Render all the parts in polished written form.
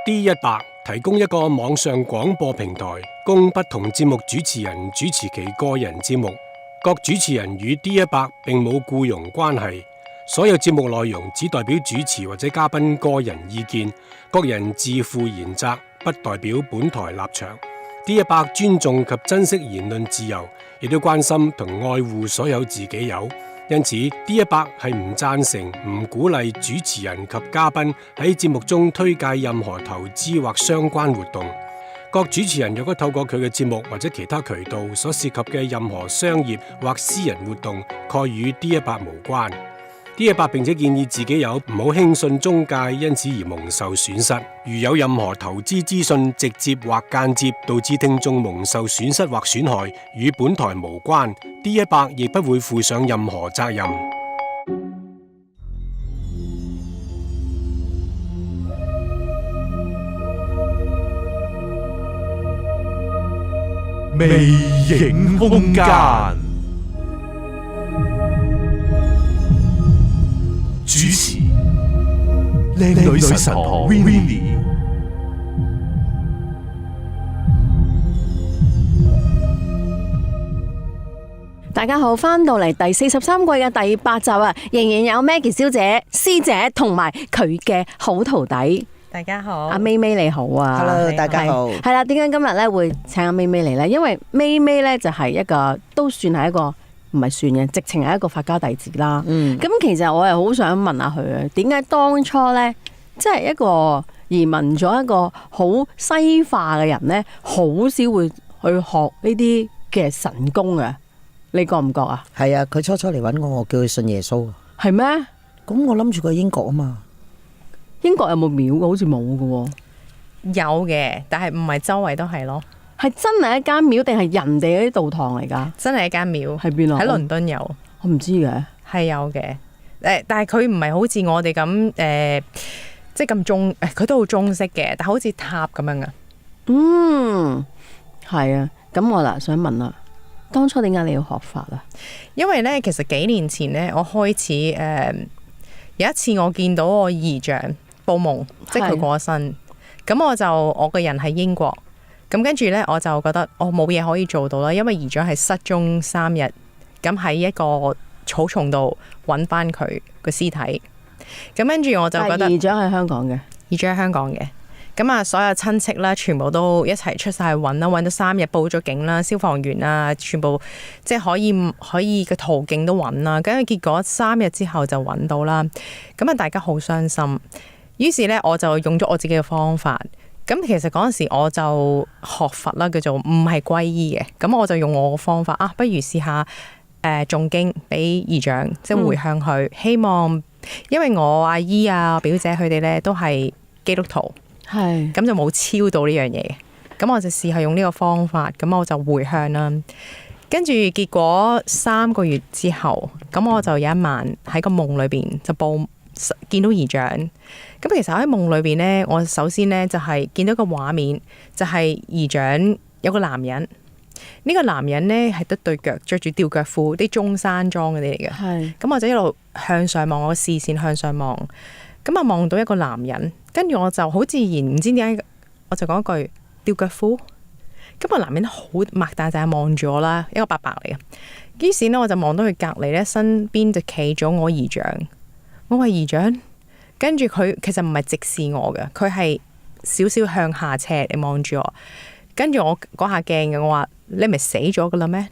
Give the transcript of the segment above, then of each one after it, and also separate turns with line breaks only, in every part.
D100 提供一個網上廣播平台，供不同節目主持人主持其個人節目。各主持人與 D100 並冇僱傭關係，所有節目內容只代表主持或者嘉賓個人意見，各人自負嚴責，不代表本台立場。D100 尊重及珍惜言論自由，亦都關心同愛護所有自己友。因此 D100 係唔贊成、唔鼓勵主持人及嘉賓喺節目中推介任何投資或相關活動。各主持人若果透過佢嘅節目或者其他渠道所涉及嘅任何商業或私人活動，概與 D100 無關。D100 並且建議自己友唔好輕信中介，因此而蒙受損失。如有任何投資資訊直接或間接導致聽眾蒙受損失或損害，與本台無關。D100 亦不會負上任何責任。
魅影空間主持靚女神婆 Winnie。
大家好，翻到嚟第43季嘅第8集啊，仍然有 Maggie 小姐、師姐同埋佢嘅好徒弟。
大家好，
阿咪咪你好啊
，Hello， 大家好。
係啦，點解今日咧會請阿咪咪嚟咧？因為咪咪咧就係一個都算係一個唔係算嘅，直情係一個法家弟子啦。咁其實我係好想問下佢啊，點解當初咧，即係一個移民咗一個好西化嘅人咧，好少會去學呢啲嘅神功啊？你覺唔覺啊？
係啊，佢初嚟揾我，我叫佢信耶穌。
係咩？
咁我諗住佢英國啊嘛。
英國有冇廟？好似冇㗎喎。
有嘅，但係唔係周圍都係咯。
係真係一間廟定係人哋嗰啲道堂嚟㗎？
真係一間廟。
喺邊啊？
喺倫敦有。
我唔知嘅。係
有嘅。但係佢唔係好似我哋咁即係咁中，佢都好中式嘅，但係好似塔咁樣啊。
係啊。咁我嗱想問啦，當初點解你要學法啊？
因為咧，其實幾年前咧，我開始有一次我見到我姨丈報夢，即係佢過咗身，咁我個人喺英國，咁跟住咧我就覺得我冇嘢可以做到啦，因為姨丈係失蹤3日，咁喺一個草叢度揾翻佢個屍體，咁跟住我就覺得
姨丈喺香港嘅，
姨丈喺香港嘅。咁啊，所有親戚啦，全部都一齊出晒去揾啦，揾到3日，報咗警啦，消防員啊，全部即係可以嘅途徑都揾啦。咁結果3日之後就揾到啦。咁啊，大家好傷心。於是咧，我就用咗我自己嘅方法。咁其實嗰陣時我就學佛啦，叫做唔係皈依嘅。咁我就用我嘅方法啊，不如試下誦經俾姨丈，即係回向佢。希望因為我阿姨啊、表姐佢哋咧都係基督徒。係，咁就冇超到呢樣嘢，咁我就試下用呢個方法，咁我就回向啦。跟住結果3個月之後，咁我就有一晚喺個夢裏邊就見到姨丈。咁其實喺夢裏邊呢，我首先呢就係見到個畫面，就係姨丈有個男人。呢個男人呢係得對腳，着住吊腳褲，啲中山裝嗰啲嚟嘅。係，咁我就一路向上望，我視線向上望。咁啊，望到一個男人，跟住我就好自然，唔知點解，我就講一句吊腳褲。咁個男人好擘大隻眼望住我啦，一個伯伯嚟嘅。於是呢，我就望到佢隔離咧，身邊就企咗我姨丈。我話姨丈，跟住佢其實唔係直視我嘅，佢係少少向下斜嚟望住我。跟住我嗰下驚嘅，我話你咪死咗噶啦咩？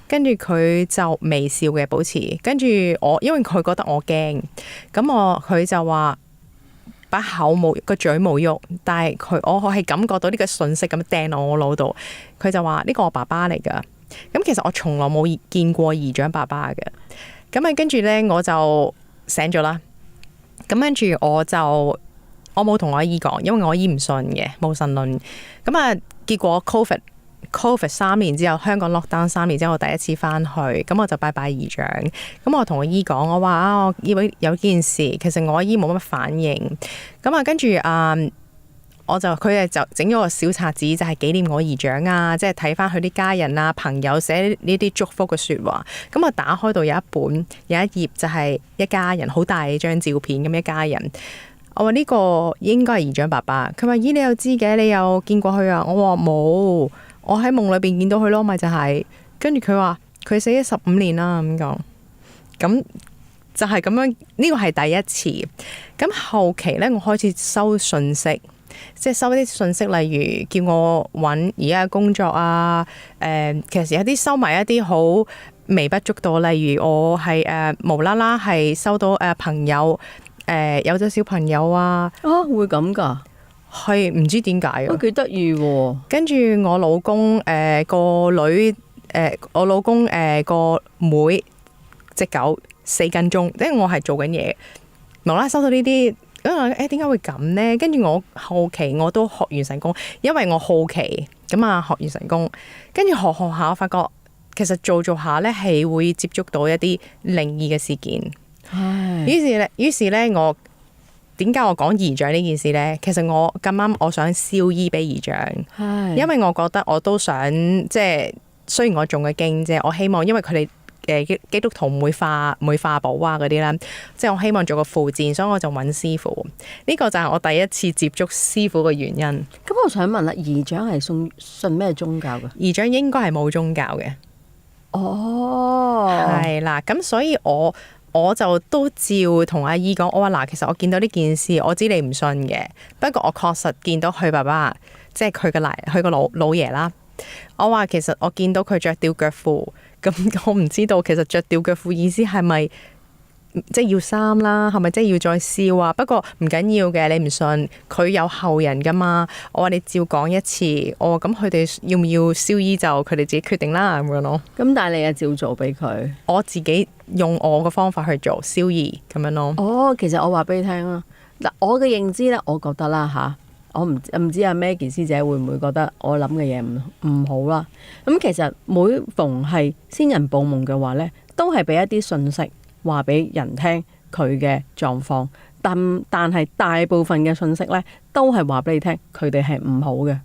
跟住佢就微笑嘅保持，跟住我因為佢覺得我驚，咁佢就話把口冇個嘴冇喐，但係我係感覺到呢個訊息咁掟落我腦度，佢就話呢個我爸爸嚟噶，咁其實我從來冇見過姨丈爸爸嘅，咁啊跟住呢，我就醒咗啦，咁跟住我冇同我阿姨講，因為我阿姨唔信嘅冇神論，咁啊結果 Covid 3年之後，香港 lockdown 3年之後，我第一次翻去，咁我就拜拜姨丈。咁我同我姨講，我話啊，我以為有件事，其實我阿姨冇乜反應。咁啊，跟住佢哋就整咗個小冊子，就係紀念我姨丈啊，即係睇翻佢啲家人啊、朋友寫呢啲祝福嘅説話。咁啊，打開到有一頁就係一家人，好大張照片咁一家人。我話呢個應該係姨丈爸爸。佢話：咦，你又知嘅？你有見過佢啊？我話冇，我喺夢裏邊見到佢咯，咪就係。跟住佢話佢死咗15年啦咁講。咁就係咁樣，呢個係第一次。咁後期呢，我開始收信息，即係收啲信息，例如叫我揾而家嘅工作啊。其實有啲收埋一啲好微不足道，例如我係無啦啦係收到朋友有咗小朋友啊。
會咁㗎？
係唔知點解啊？
都幾得意喎。跟
住我老公個女我老公個妹隻狗4斤鐘，即係我係做緊嘢，無啦啦收到呢啲，點解會咁呢？跟住我後期我都學完神功，因為我好奇咁啊，學完神功，跟住學下，我發覺其實做下咧係會接觸到一啲靈異嘅事件。於是咧，我點解我講姨丈呢件事呢？其實我咁啱我想燒衣俾姨丈，因為我覺得我都想即係雖然我中咗經啫，我希望因為佢哋。基督徒唔會化寶啊嗰啲啦，即係我希望做個附薦，所以我就揾師傅。呢個就係我第一次接觸師傅嘅原因。
咁我想問啦，姨丈係信咩宗教㗎？
姨丈應該係冇宗教嘅。係啦，咁所以我就都照同阿姨講，我話嗱，其實我見到呢件事，我知你唔信嘅，不過我確實見到佢爸爸，即係佢個老爺啦。我話其實我見到佢着吊腳褲。咁我唔知道其實着吊腳褲意思係咪即係要衫啦？係咪即係要再燒啊？不過唔緊要嘅，你唔信佢有後人噶嘛？我話你照講一次，我話咁佢哋要唔要燒衣就佢哋自己決定啦咁樣咯。
咁但係你又照做俾佢？
我自己用我嘅方法去做燒衣咁樣咯。
其實我話俾你聽啦，嗱，我嘅認知咧，我覺得啦吓。我唔知阿 Maggie 師姐會唔會覺得我諗嘅嘢唔好啦？咁其實每逢係先人報夢嘅話呢，都係俾一啲信息話俾人聽佢嘅狀況，但係大部分嘅信息呢，都係話俾你聽佢哋係唔好嘅，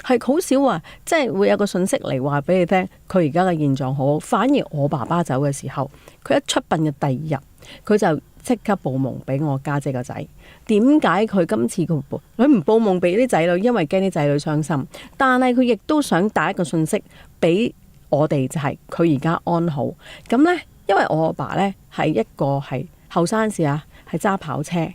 係好少話即係會有個信息嚟話俾你聽佢而家嘅現狀好。反而我爸爸走嘅時候，佢一出殯嘅第2日，佢就即刻報夢俾我家姐個仔。點解佢今次佢唔報夢俾啲仔女？因為驚啲仔女傷心。但係佢亦都想帶一個信息俾我哋，就係佢而家安好。咁呢，因為我阿爸呢係一個係後生時啊，係揸跑車，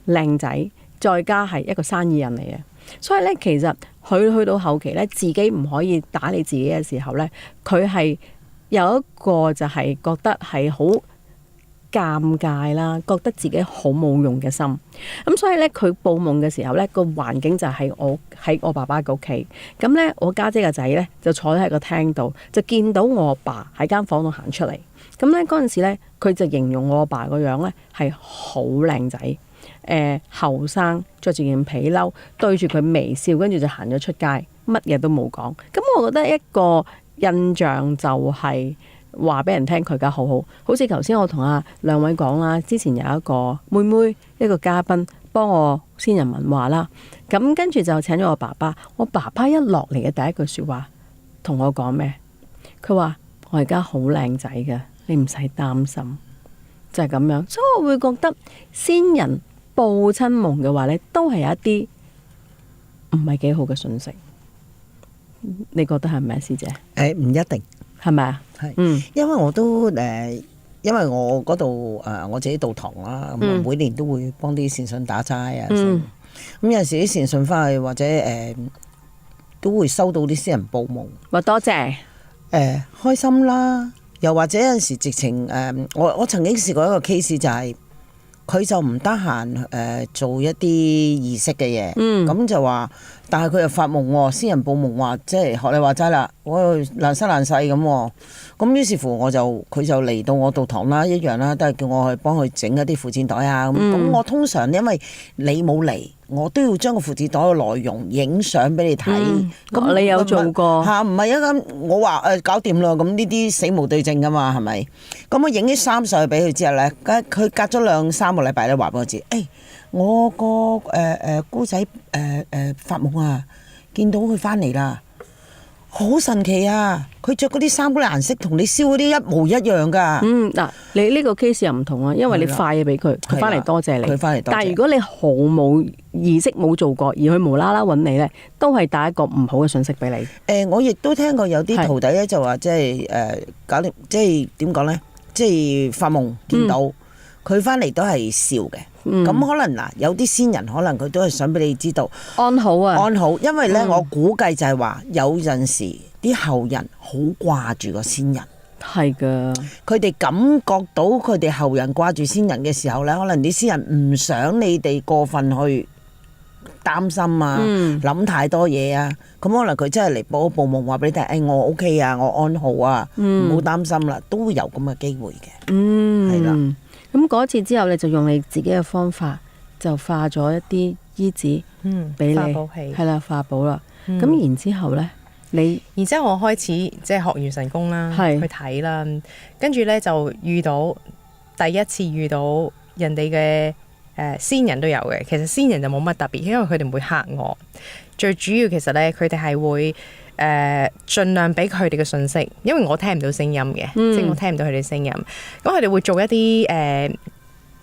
靚仔，再加係一個生意人嚟嘅。所以呢，其實佢去到後期呢，自己唔可以打理自己嘅時候呢，佢係有一個就係覺得係好尷尬啦，覺得自己好冇用嘅心，咁所以咧佢報夢嘅時候咧，個環境就係喺我爸爸嘅屋企，咁咧我家姐嘅仔咧就坐喺個廳度，就見到我阿爸喺間房度行出嚟，咁咧嗰陣時咧佢就形容我阿爸個樣咧係好靚仔，後生，着住件皮褸，對住佢微笑，跟住就行咗出街，乜嘢都冇講。咁我覺得一個印象就係話俾人聽佢而家好好，好似頭先我同兩位講啦，之前有一個妹妹一個嘉賓幫我先人問話啦，咁跟住就請咗我爸爸，我爸爸一落嚟嘅第一句說話同我講咩？佢話我而家好靚仔嘅，你唔使擔心，就係咁樣。所以我會覺得先人報親夢嘅話呢，都係有一啲唔係幾好嘅信息。你覺得係咪，師姐？
唔一定。係
咪啊？
係，因為我都因為我嗰度我自己道堂啦，咁每年都會幫啲善信打齋啊。咁有陣時啲善信翻去或者都會收到啲先人報夢，
話多謝
開心啦。又或者有陣時直情我曾經試過一個 case 就係佢就唔得閒做一啲儀式嘅嘢，咁就話。但係佢又發夢喎，先人報夢話，即係學你話齋啦，我爛生爛世咁，咁於是乎佢就嚟到我道堂啦，一樣啦，都係叫我去幫佢整一啲附薦袋啊。咁我通常因為你冇嚟，我都要將個附薦袋嘅內容影相俾你睇。咁
你有做過
嚇？唔係啊，咁我話搞掂啦，咁呢啲死無對證噶嘛，係咪？咁我影啲衫上去俾佢之後咧，佢隔咗2-3個禮拜咧，話俾我知，我個姑仔發夢啊，見到佢翻嚟啦。好神奇啊！佢着嗰啲衫嗰啲顏色同你燒嗰啲一模一樣㗎。
嗱，你呢個 case 又唔同啊，因為你快嘢俾佢，佢翻嚟多謝你。
佢翻嚟多謝。
但係如果你毫冇意識冇做過，而佢無啦啦揾你咧，都係帶一個唔好嘅信息俾你。
我亦都聽過有啲徒弟咧就話，即係搞掂，即係點講咧？即係發夢見到佢翻嚟都係笑嘅。咁可能嗱，有啲先人可能佢都係想俾你知道
安好啊，
安好。因為咧，我估計就係話有陣時啲後人好掛住個先人。
係噶，
佢哋感覺到佢哋後人掛住先人嘅時候咧，可能啲先人唔想你哋過分去擔心啊，諗太多嘢啊。咁可能佢真係嚟報一報夢，話俾你聽，我 OK 啊，我安好啊，唔好擔心啦，都會有咁嘅機會嘅。係啦。
咁嗰次之後，你就用你自己嘅方法，就化咗一啲衣紙俾你，
化寶器
係啦，化寶啦。咁然之後咧，
然之後我開始即係學元神功啦，去睇啦，跟住咧就遇到第一次遇到人哋嘅先人都有嘅。其實先人就冇乜特別，因為佢哋唔會嚇我。最主要其實咧，佢哋係會盡量俾佢哋嘅信息，因為我聽唔到聲音嘅，即係我聽唔到佢哋聲音。咁佢哋會做一啲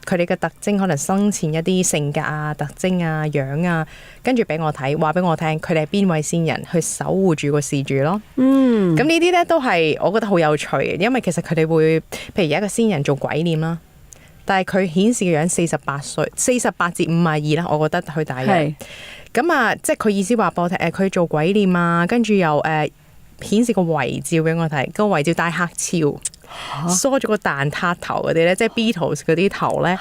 佢哋嘅特徵，可能生前一啲性格啊、特徵啊、樣啊，跟住俾我睇，話俾我聽，佢哋係邊位先人去守護住個事主咯。咁呢啲咧都係我覺得好有趣嘅，因為其實佢哋會，譬如有一個先人做鬼臉啦，但係佢顯示嘅樣48歲，48至52啦，我覺得佢大約。咁啊，即係佢意思話俾我聽，佢做鬼臉啊，跟住又顯示個遺照俾我睇，個遺照戴黑超。梳咗個蛋撻頭嗰啲咧，即係 Beatles 嗰啲頭咧，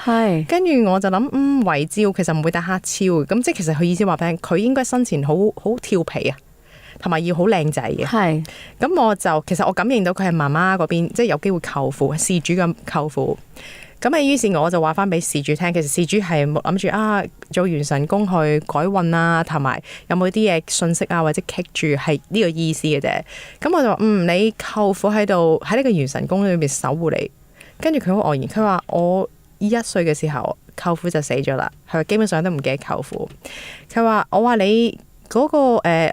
跟住我就諗，遺照其實唔會戴黑超嘅，咁即係其實佢意思話俾你聽，佢應該生前好調皮啊，同埋要好靚仔嘅。咁我就其實我感應到佢係媽媽嗰邊，即係有機會舅父，事主嘅舅父。咁啊，於是我就話翻俾事主聽，其實事主係諗住做元神功去改運啊，同埋有冇啲嘢信息啊，或者棘住係呢個意思嘅啫。咁我就話你舅父喺度喺呢個元神功裏面守護你。跟住佢好愕然，佢話我1歲嘅時候舅父就死咗啦，佢話基本上都唔記得舅父。佢話我話你嗰個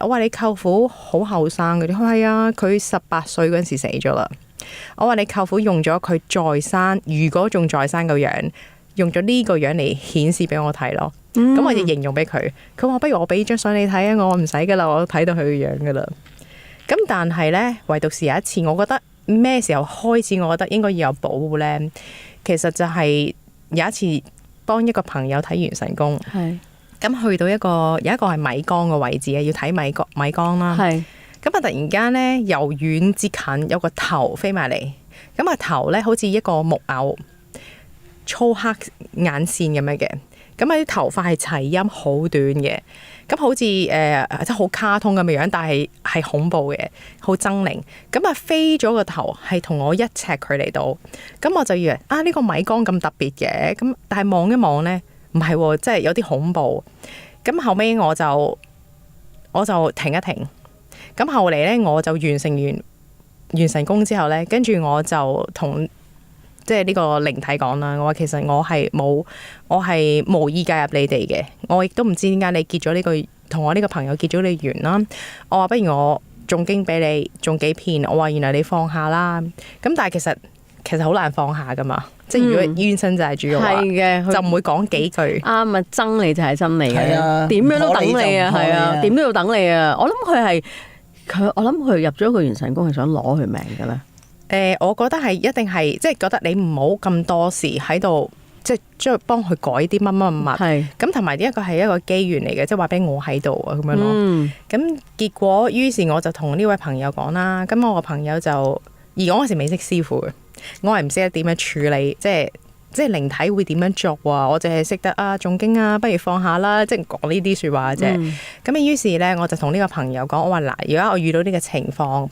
我話你舅父好後生嘅，佢話係啊，佢18歲嗰陣時死咗啦。我話你舅父用咗佢在生，如果仲在生個樣，用咗呢個樣嚟顯示俾我睇咯。咁我就形容俾佢，佢話不如我俾張相你睇啊，我唔使噶啦，我都睇到佢個樣噶啦。咁但係呢，唯獨是有一次，我覺得咩時候開始，我覺得應該要有保護呢？其實就係有一次幫一個朋友睇元神功，咁去到有一個係米缸嘅位置啊，要睇米缸啦。咁啊！突然間咧，由遠至近有個頭飛埋嚟，咁啊頭咧好似一個木偶，粗黑眼線咁樣嘅，咁啊啲頭髮係齊陰好短嘅，咁好似即係好卡通咁嘅樣，但係恐怖嘅，好猙獰。咁啊飛咗個頭係同我1尺距離度，咁我就以為呢個米缸咁特別嘅，咁但係望一望咧，唔係，即係有啲恐怖。咁後尾我就停一停。咁後嚟咧，我就完成完元神功之後咧，跟住我就同即係呢個靈體講啦。我話其實我係無意介入你哋嘅，我亦都唔知點解你結咗呢個同我呢個朋友結咗你緣啦。我話不如我誦經俾你誦幾篇。我話原來你放下啦。咁但係其實好難放下噶嘛。即係如果冤親債主嘅話，就唔會講幾句。啱啊，
憎你就係憎你嘅，點樣都等你啊，係啊，點都要等你啊。我諗佢入咗個元神功係想攞佢命嘅咧。
我覺得係一定係，即係覺得你唔好咁多時喺度，即係將幫佢改啲乜乜乜。咁同埋呢一個係一個機緣嚟嘅，即係話俾我喺度啊咁樣咯。咁結果於是我就同呢位朋友講啦。咁我個朋友就，而我嗰時未識師傅嘅，我係唔識得點樣處理，即係靈體會點樣做啊？我淨係識得誦經啊，不如放下啦，即係講呢啲説話啫。咁於是咧，我就同呢個朋友講，我話嗱，而家我遇到呢個情況，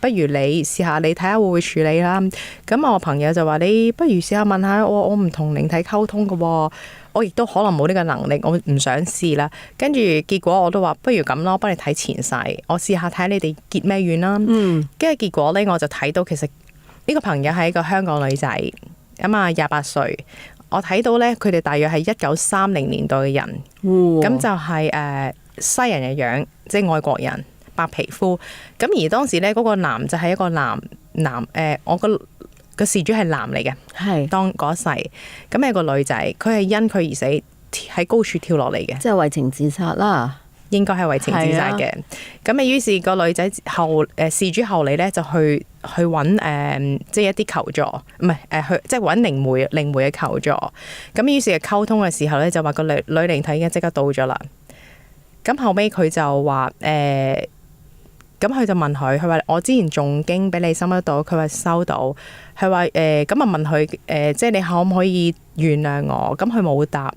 不如你試下，你睇下會唔會處理啦。咁我朋友就話：你不如試下問下我唔同靈體溝通嘅喎，我亦都可能冇呢個能力，我唔想試啦。跟住結果我都話：不如咁咯，幫你睇前世，我試下睇下你哋結咩緣啦。跟住結果咧，我就睇到其實呢個朋友係一個香港女仔。咁啊，28歲，我睇到咧，佢哋大約係1930年代嘅人，咁就係西人嘅樣，即係外國人，白皮膚。咁而當時咧嗰個男就係一個我個事主係男嚟嘅，
係
當嗰一世。咁有個女仔，佢係因佢而死喺高處跳落嚟嘅，
即係為情自殺啦。
應該係為情自殺嘅。咁啊，於是個女仔事主後嚟咧就去揾即係一啲求助，唔係去即係揾靈媒嘅求助。咁於是溝通嘅時候咧，就話個女靈體已經即刻到咗啦。咁後尾佢就話咁佢就問佢話我之前誦經俾你收得到，佢話收到。佢話咁啊問佢即係你可唔可以原諒我？咁佢冇答。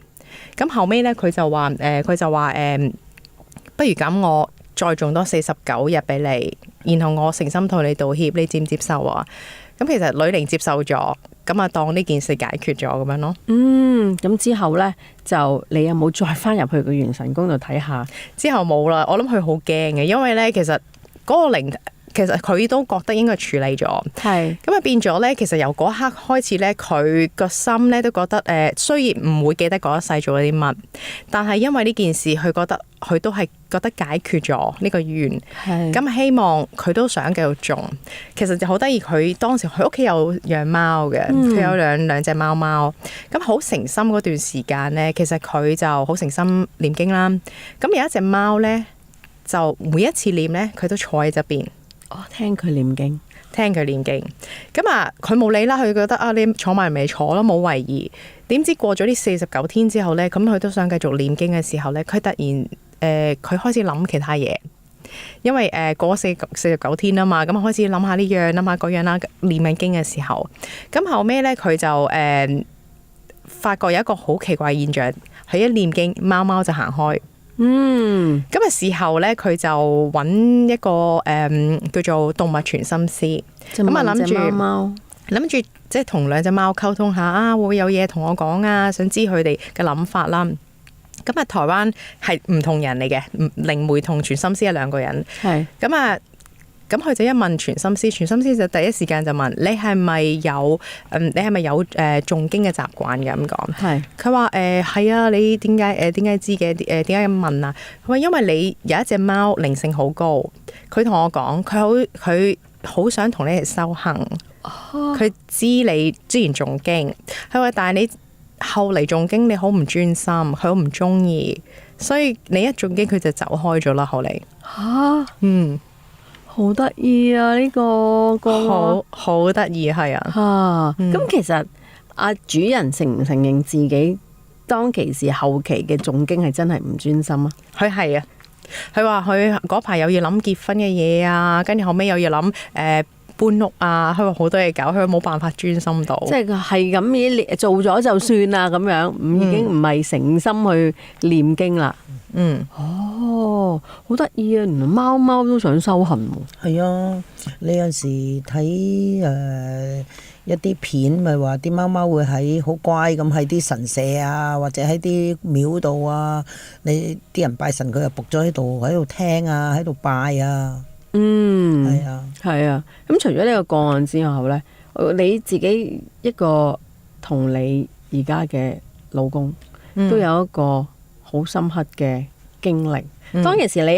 咁後尾咧佢就話不如咁，我再誦多49日俾你，然後我誠心同你道歉，你接唔接受啊？咁其實女靈接受咗，咁啊當呢件事解決咗咁樣咯。
咁之後咧就你有冇再翻入去個元神宮度睇下？
之後冇啦，我諗佢好驚嘅，因為咧其實嗰個靈。其實佢都覺得應該處理咗，
係
咁啊變咗咧。其實由嗰刻開始咧，佢個心咧都覺得雖然唔會記得嗰一世做咗啲乜，但係因為呢件事，佢覺得佢都係覺得解決咗呢個願，咁希望佢都想繼續種。其實就好得意，佢當時佢屋企有養貓嘅，佢有兩隻貓貓，咁好誠心嗰段時間咧，其實佢就好誠心念經啦。咁有一隻貓咧，就每一次念咧，佢都坐喺側邊。
聽佢念經，
咁啊，佢冇理啦，佢覺得你坐埋咪坐咯，冇懷疑。點知過咗呢49天之後咧，咁佢都想繼續念經嘅時候咧，佢突然佢開始諗其他嘢，因為過咗49天啊嘛，咁開始諗下呢樣諗下嗰樣啦，念緊經嘅時候，咁後尾咧佢就發覺有一個好奇怪嘅現象，佢一念經，貓貓就行開。咁啊事後咧，佢就揾一個叫做動物傳心師，咁啊諗住即係同兩隻貓溝通下會有嘢同我講啊，想知佢哋嘅諗法啦。咁啊台灣係唔同人嚟嘅，靈媒同傳心師係兩個人。係咁佢就一問傳心師，傳心師就第一時間就問你係咪有誦經嘅習慣嘅？咁講，係佢話係啊，你點解知嘅？點解咁問啊？佢話因為你有一隻貓靈性好高，佢同我講佢好想同你一齊修行，佢知你之前誦經，佢話但係你後嚟誦經你好唔專心，佢好唔中意，所以你一誦經佢就走開咗啦。後嚟
好得意啊！呢個
好得意係啊！
咁其實阿主人承唔承認自己當其時後期嘅誦經係真係唔專心啊？
佢係啊，佢話佢嗰排又要諗結婚嘅嘢啊，跟住後尾又要諗搬屋啊，佢話好多嘢搞，佢冇辦法專心到。
即係咁嘢做咗就算啦，咁樣已經唔係誠心去念經啦。好得意啊！原來貓貓都想修行喎。係
啊，你有時睇一啲片，咪話啲貓貓會喺好乖咁喺啲神社啊，或者喺啲廟度啊，你啲人拜神佢又仆咗喺度聽啊，喺度拜啊。係啊。
咁除咗呢個個案之後呢，你自己一個同你而家嘅老公都有一個好深刻嘅經歷。當其時你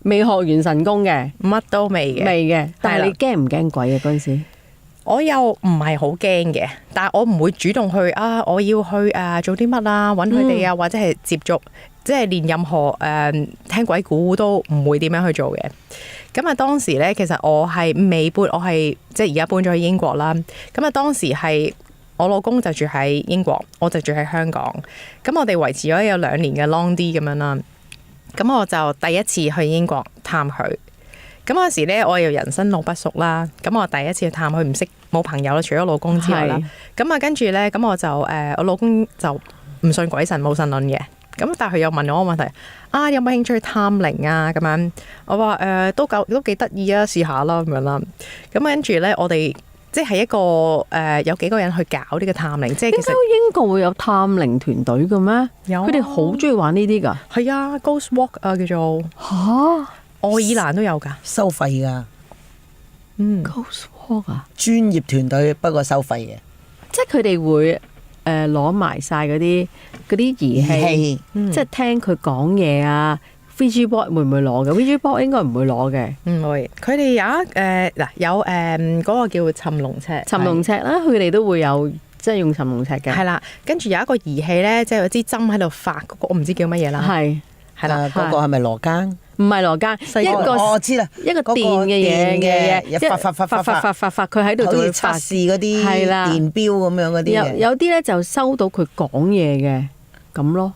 未學元神功嘅，
乜都未嘅，
但係你驚唔驚鬼嘅嗰陣時？
我又唔係好驚嘅，但係我唔會主動去我要去做啲乜啊，揾佢哋啊，或者係接觸，即係連任何聽鬼故都唔會點樣去做嘅。咁啊，當時咧，其實我係未搬，我係即係而家搬咗去英國啦。咁啊，當時係我老公就住喺英國，我就住喺香港。咁我哋維持咗有2年嘅 long D 咁樣啦。咁我就第一次去英國探佢。咁嗰時咧，我又人生路不熟啦。咁我第一次去探佢，唔識冇朋友啦，除咗老公之外啦。咁啊，跟住咧，咁我就我老公就唔信鬼神冇神論嘅。咁但係佢又問我個問題有冇興趣去探靈啊？咁樣我話都幾得意啊，試下啦咁樣啦。咁跟住咧，我哋即係一個有幾個人去搞呢個探靈，即係其實
英國會有探靈團隊嘅咩？有，佢哋好中意玩呢啲㗎。
係啊 ，Ghost Walk 啊，叫做愛爾蘭都有㗎，
收費㗎。
Ghost Walk 啊，
專業團隊不過收費嘅，
即係佢哋會攞埋晒嗰啲儀器，即係聽佢講嘢啊， VG Board 會唔會攞嘅？VG Board 應該唔會攞嘅。
唔會，佢哋有嗰個叫尋龍尺，
尋龍尺啦，佢哋都會有即係用尋龍尺嘅。
係啦，跟住有一個儀器咧，即係有支針喺度發嗰個，我唔知叫乜嘢啦。係啦，
嗰個係咪羅庚？
唔係羅庚，一個
我知啦，
一個電嘅嘢，發，佢喺度
好
就會
似測試嗰啲
係啦
電錶咁樣嗰啲嘢，
有啲咧就收到佢講嘢嘅咁咯，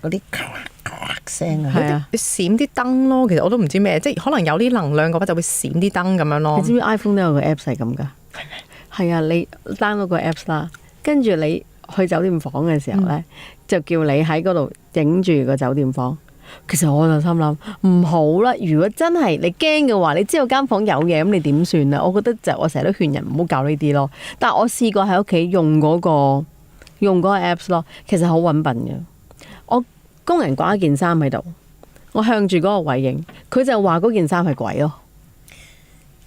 嗰啲咔咔聲啊，
係啊。
閃啲燈咯，其實我都唔知咩，即係可能有啲能量嘅話就會閃啲燈咁樣咯。
你知唔知 iPhone 都有個 Apps 係咁㗎？係啊，你 download 個 Apps 啦，跟住你去酒店房嘅時候咧，就叫你喺嗰度影住個酒店房。其實我就心諗唔好啦，如果真係你驚嘅話，你知道間房有嘢，咁你點算啊？我覺得就我成日都勸人唔好搞呢啲咯。但係我試過喺屋企用嗰個 Apps 咯，其實好揾笨嘅。我工人掛一件衫喺度，我向住嗰個位影，佢就話嗰件衫係鬼咯。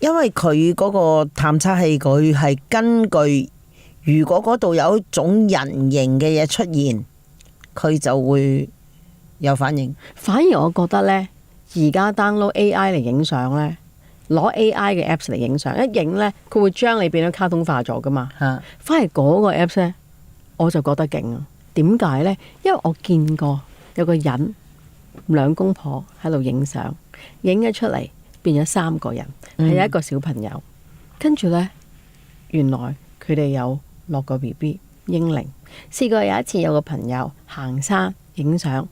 因為佢嗰個探測器，佢係根據如果嗰度有一種人形嘅嘢出現，佢就會有反應。
反而我覺得呢，而家 download AI 嚟影相呢，攞 AI 嘅 apps 嚟影相，一影呢，佢會將你變咗卡通化咗噶嘛。反而嗰個 apps 呢，我就覺得勁啊！點解呢？因為我見過有個人兩公婆喺度影相，影咗出嚟變咗3個人，係一個小朋友。跟住呢，原來佢哋有落個 BB 嬰靈。試過有一次有個朋友行山影相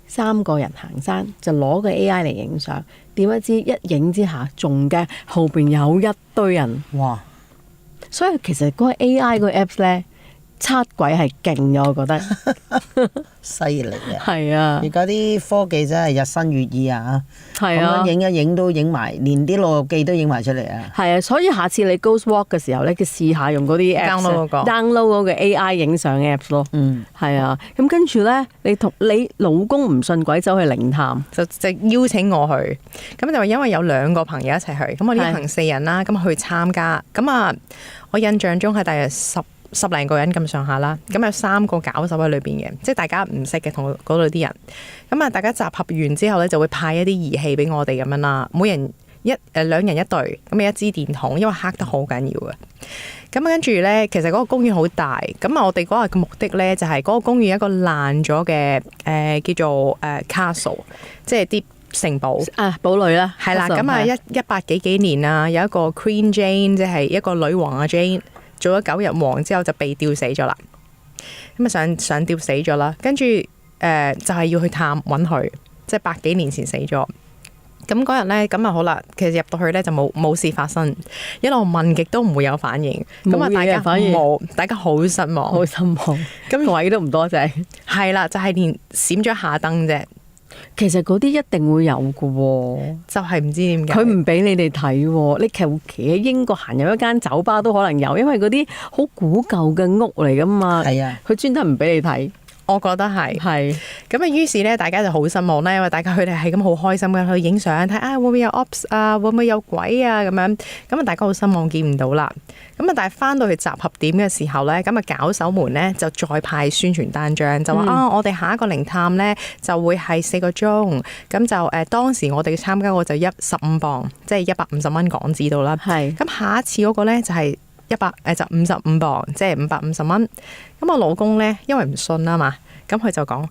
，3個人行山就攞個 AI 嚟影相，點不知一影之下仲驚後邊有一堆人。
哇！
所以其實嗰個 AI 個 apps 呢，測鬼係勁嘅，我覺得
犀利啊！
係啊，
而家啲科技真係日新月異啊！
係啊，
咁樣影一影都影埋，連啲老友記都影埋出嚟啊！
係啊，所以下次你 Ghost Walk 嘅時候咧，佢試下用嗰啲 apps download 嗰個 AI 影相 apps 咯。
嗯，
係啊，咁跟住咧，你同你老公唔信鬼走去靈探，
就邀請我去，咁就因為有2個朋友一齊去，咁我呢行4人啦，咁去參加，咁啊，我印象中係大約十零個人咁上下啦，咁有3個搞手喺裏邊嘅，即係大家唔識嘅同嗰度啲人，咁啊大家集合完之後咧，就會派一啲儀器俾我哋咁樣啦，每人2人1隊，咁一支電筒，因為黑得好緊要嘅。咁跟住咧，其實嗰個公園好大，咁啊我哋嗰日嘅目的咧就係嗰個公園一個爛咗嘅叫做castle， 即係啲城堡
啊堡壘啦，
係啦，咁啊100幾年啊，有一個 Queen Jane， 即係一個女王啊 Jane。做咗9日王之後就被吊死咗啦，咁啊上吊死咗啦，跟住就係要去探揾佢，即係100幾年前死咗。咁嗰日咧，咁啊好啦，其實入到去咧就冇事發生，一路問極都唔會有反應，咁啊大家冇，大家好失望，
好失望，咁鬼都唔多謝。
係啦，就係連閃咗下燈啫。
其實嗰啲一定會有嘅喎，
就係唔知點解
佢唔俾你哋睇喎。你求其喺英國行入一間酒吧都可能有，因為嗰啲好古舊嘅屋嚟噶嘛。
係啊，
佢專登唔俾你睇。
我覺得係咁啊，於是咧大家就好失望啦，因為大家佢哋係咁好開心嘅去影相睇會唔會有 ops 啊，會唔會有鬼啊咁樣，咁啊大家好失望見唔到啦。咁啊但係翻到去集合點嘅時候咧，咁啊搞手們咧就再派宣傳單張，就話我哋下一個靈探咧就會係4個鐘，咁就當時我哋參加過就15磅，即係150蚊港紙度啦。係咁下一次嗰個咧就係就55磅，即係550蚊。咁我老公咧，因為唔信啊嘛，咁佢就講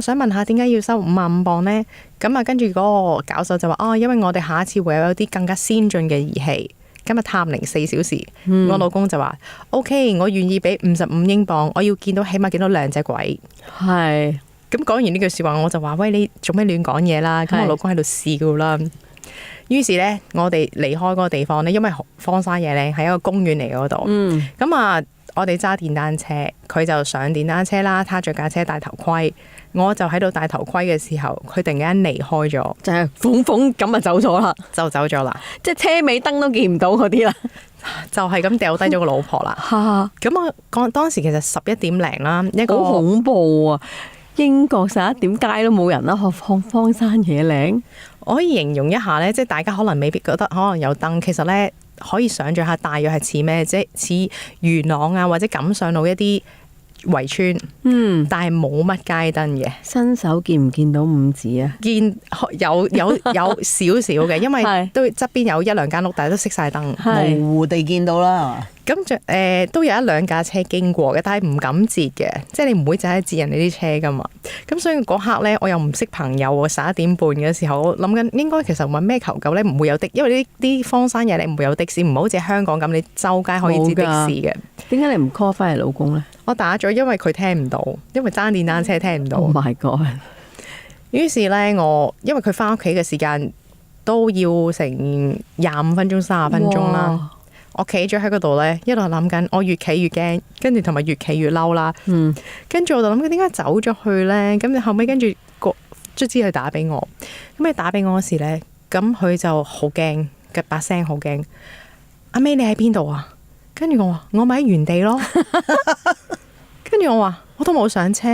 想問下點解要收55磅咧？咁啊，跟住嗰個搞手就話因為我哋下一次會有啲更加先進嘅儀器，今日探靈4小時。我老公就話OK， 我願意俾55英鎊，我要見到起碼見到2隻鬼。
係。
咁講完呢句說話，我就話喂，你做咩亂講嘢啦？咁我老公喺度笑啦。於是咧，我哋離開嗰個地方咧，因為荒山野嶺係一個公園嚟嗰度。咁啊，我哋揸電單車，佢就上電單車啦，揸住架車戴頭盔，我就喺度戴頭盔嘅時候，佢突然間離開咗，
就係鳳鳳咁啊走咗啦，
就走咗啦，
即係車尾燈都見唔到嗰啲啦，
就係咁掉低咗個老婆啦。咁我講當時其實11點零啦，一個
好恐怖啊！英國11點街都冇人啦，何況荒山野嶺。
我可以形容一下咧，即係大家可能未必覺得可能有燈，其實咧可以想像下大約係似咩，即係似元朗啊或者錦上路一啲圍村，但係冇乜街燈嘅。
伸手見唔見到五指啊？
見有少少嘅，因為
係
都側邊有一兩間屋，但係都熄晒燈。
係
模糊地見到啦，
咁都有一兩架車經過嘅，但係唔敢截嘅，即係你唔會就係截人哋啲車噶嘛。咁所以嗰刻咧，我又唔識朋友喎，11點半嘅時候，我諗緊應該其實問咩求救咧，唔會有的，因為呢啲荒山野嶺唔會有的士，唔好似香港咁，你周街可以截的士嘅。
點解你唔 call 翻嚟老公咧
我打咗，因為佢聽唔到，因為揸電單車聽唔到。
？Oh my god！
於是咧，我因為佢翻屋企嘅時間都要成25分鐘、30分鐘啦。
哇
我企咗喺嗰度咧，一路諗緊，我越企越驚，跟住同埋越企越嬲啦。跟住我就諗緊點解走咗去咧？咁後尾跟住卒之佢打俾我，咁你打俾我嗰時咧，咁佢就好驚嘅把聲好驚。阿 May 你喺邊度啊？跟住我話我咪喺原地咯。跟住我話我都冇上車。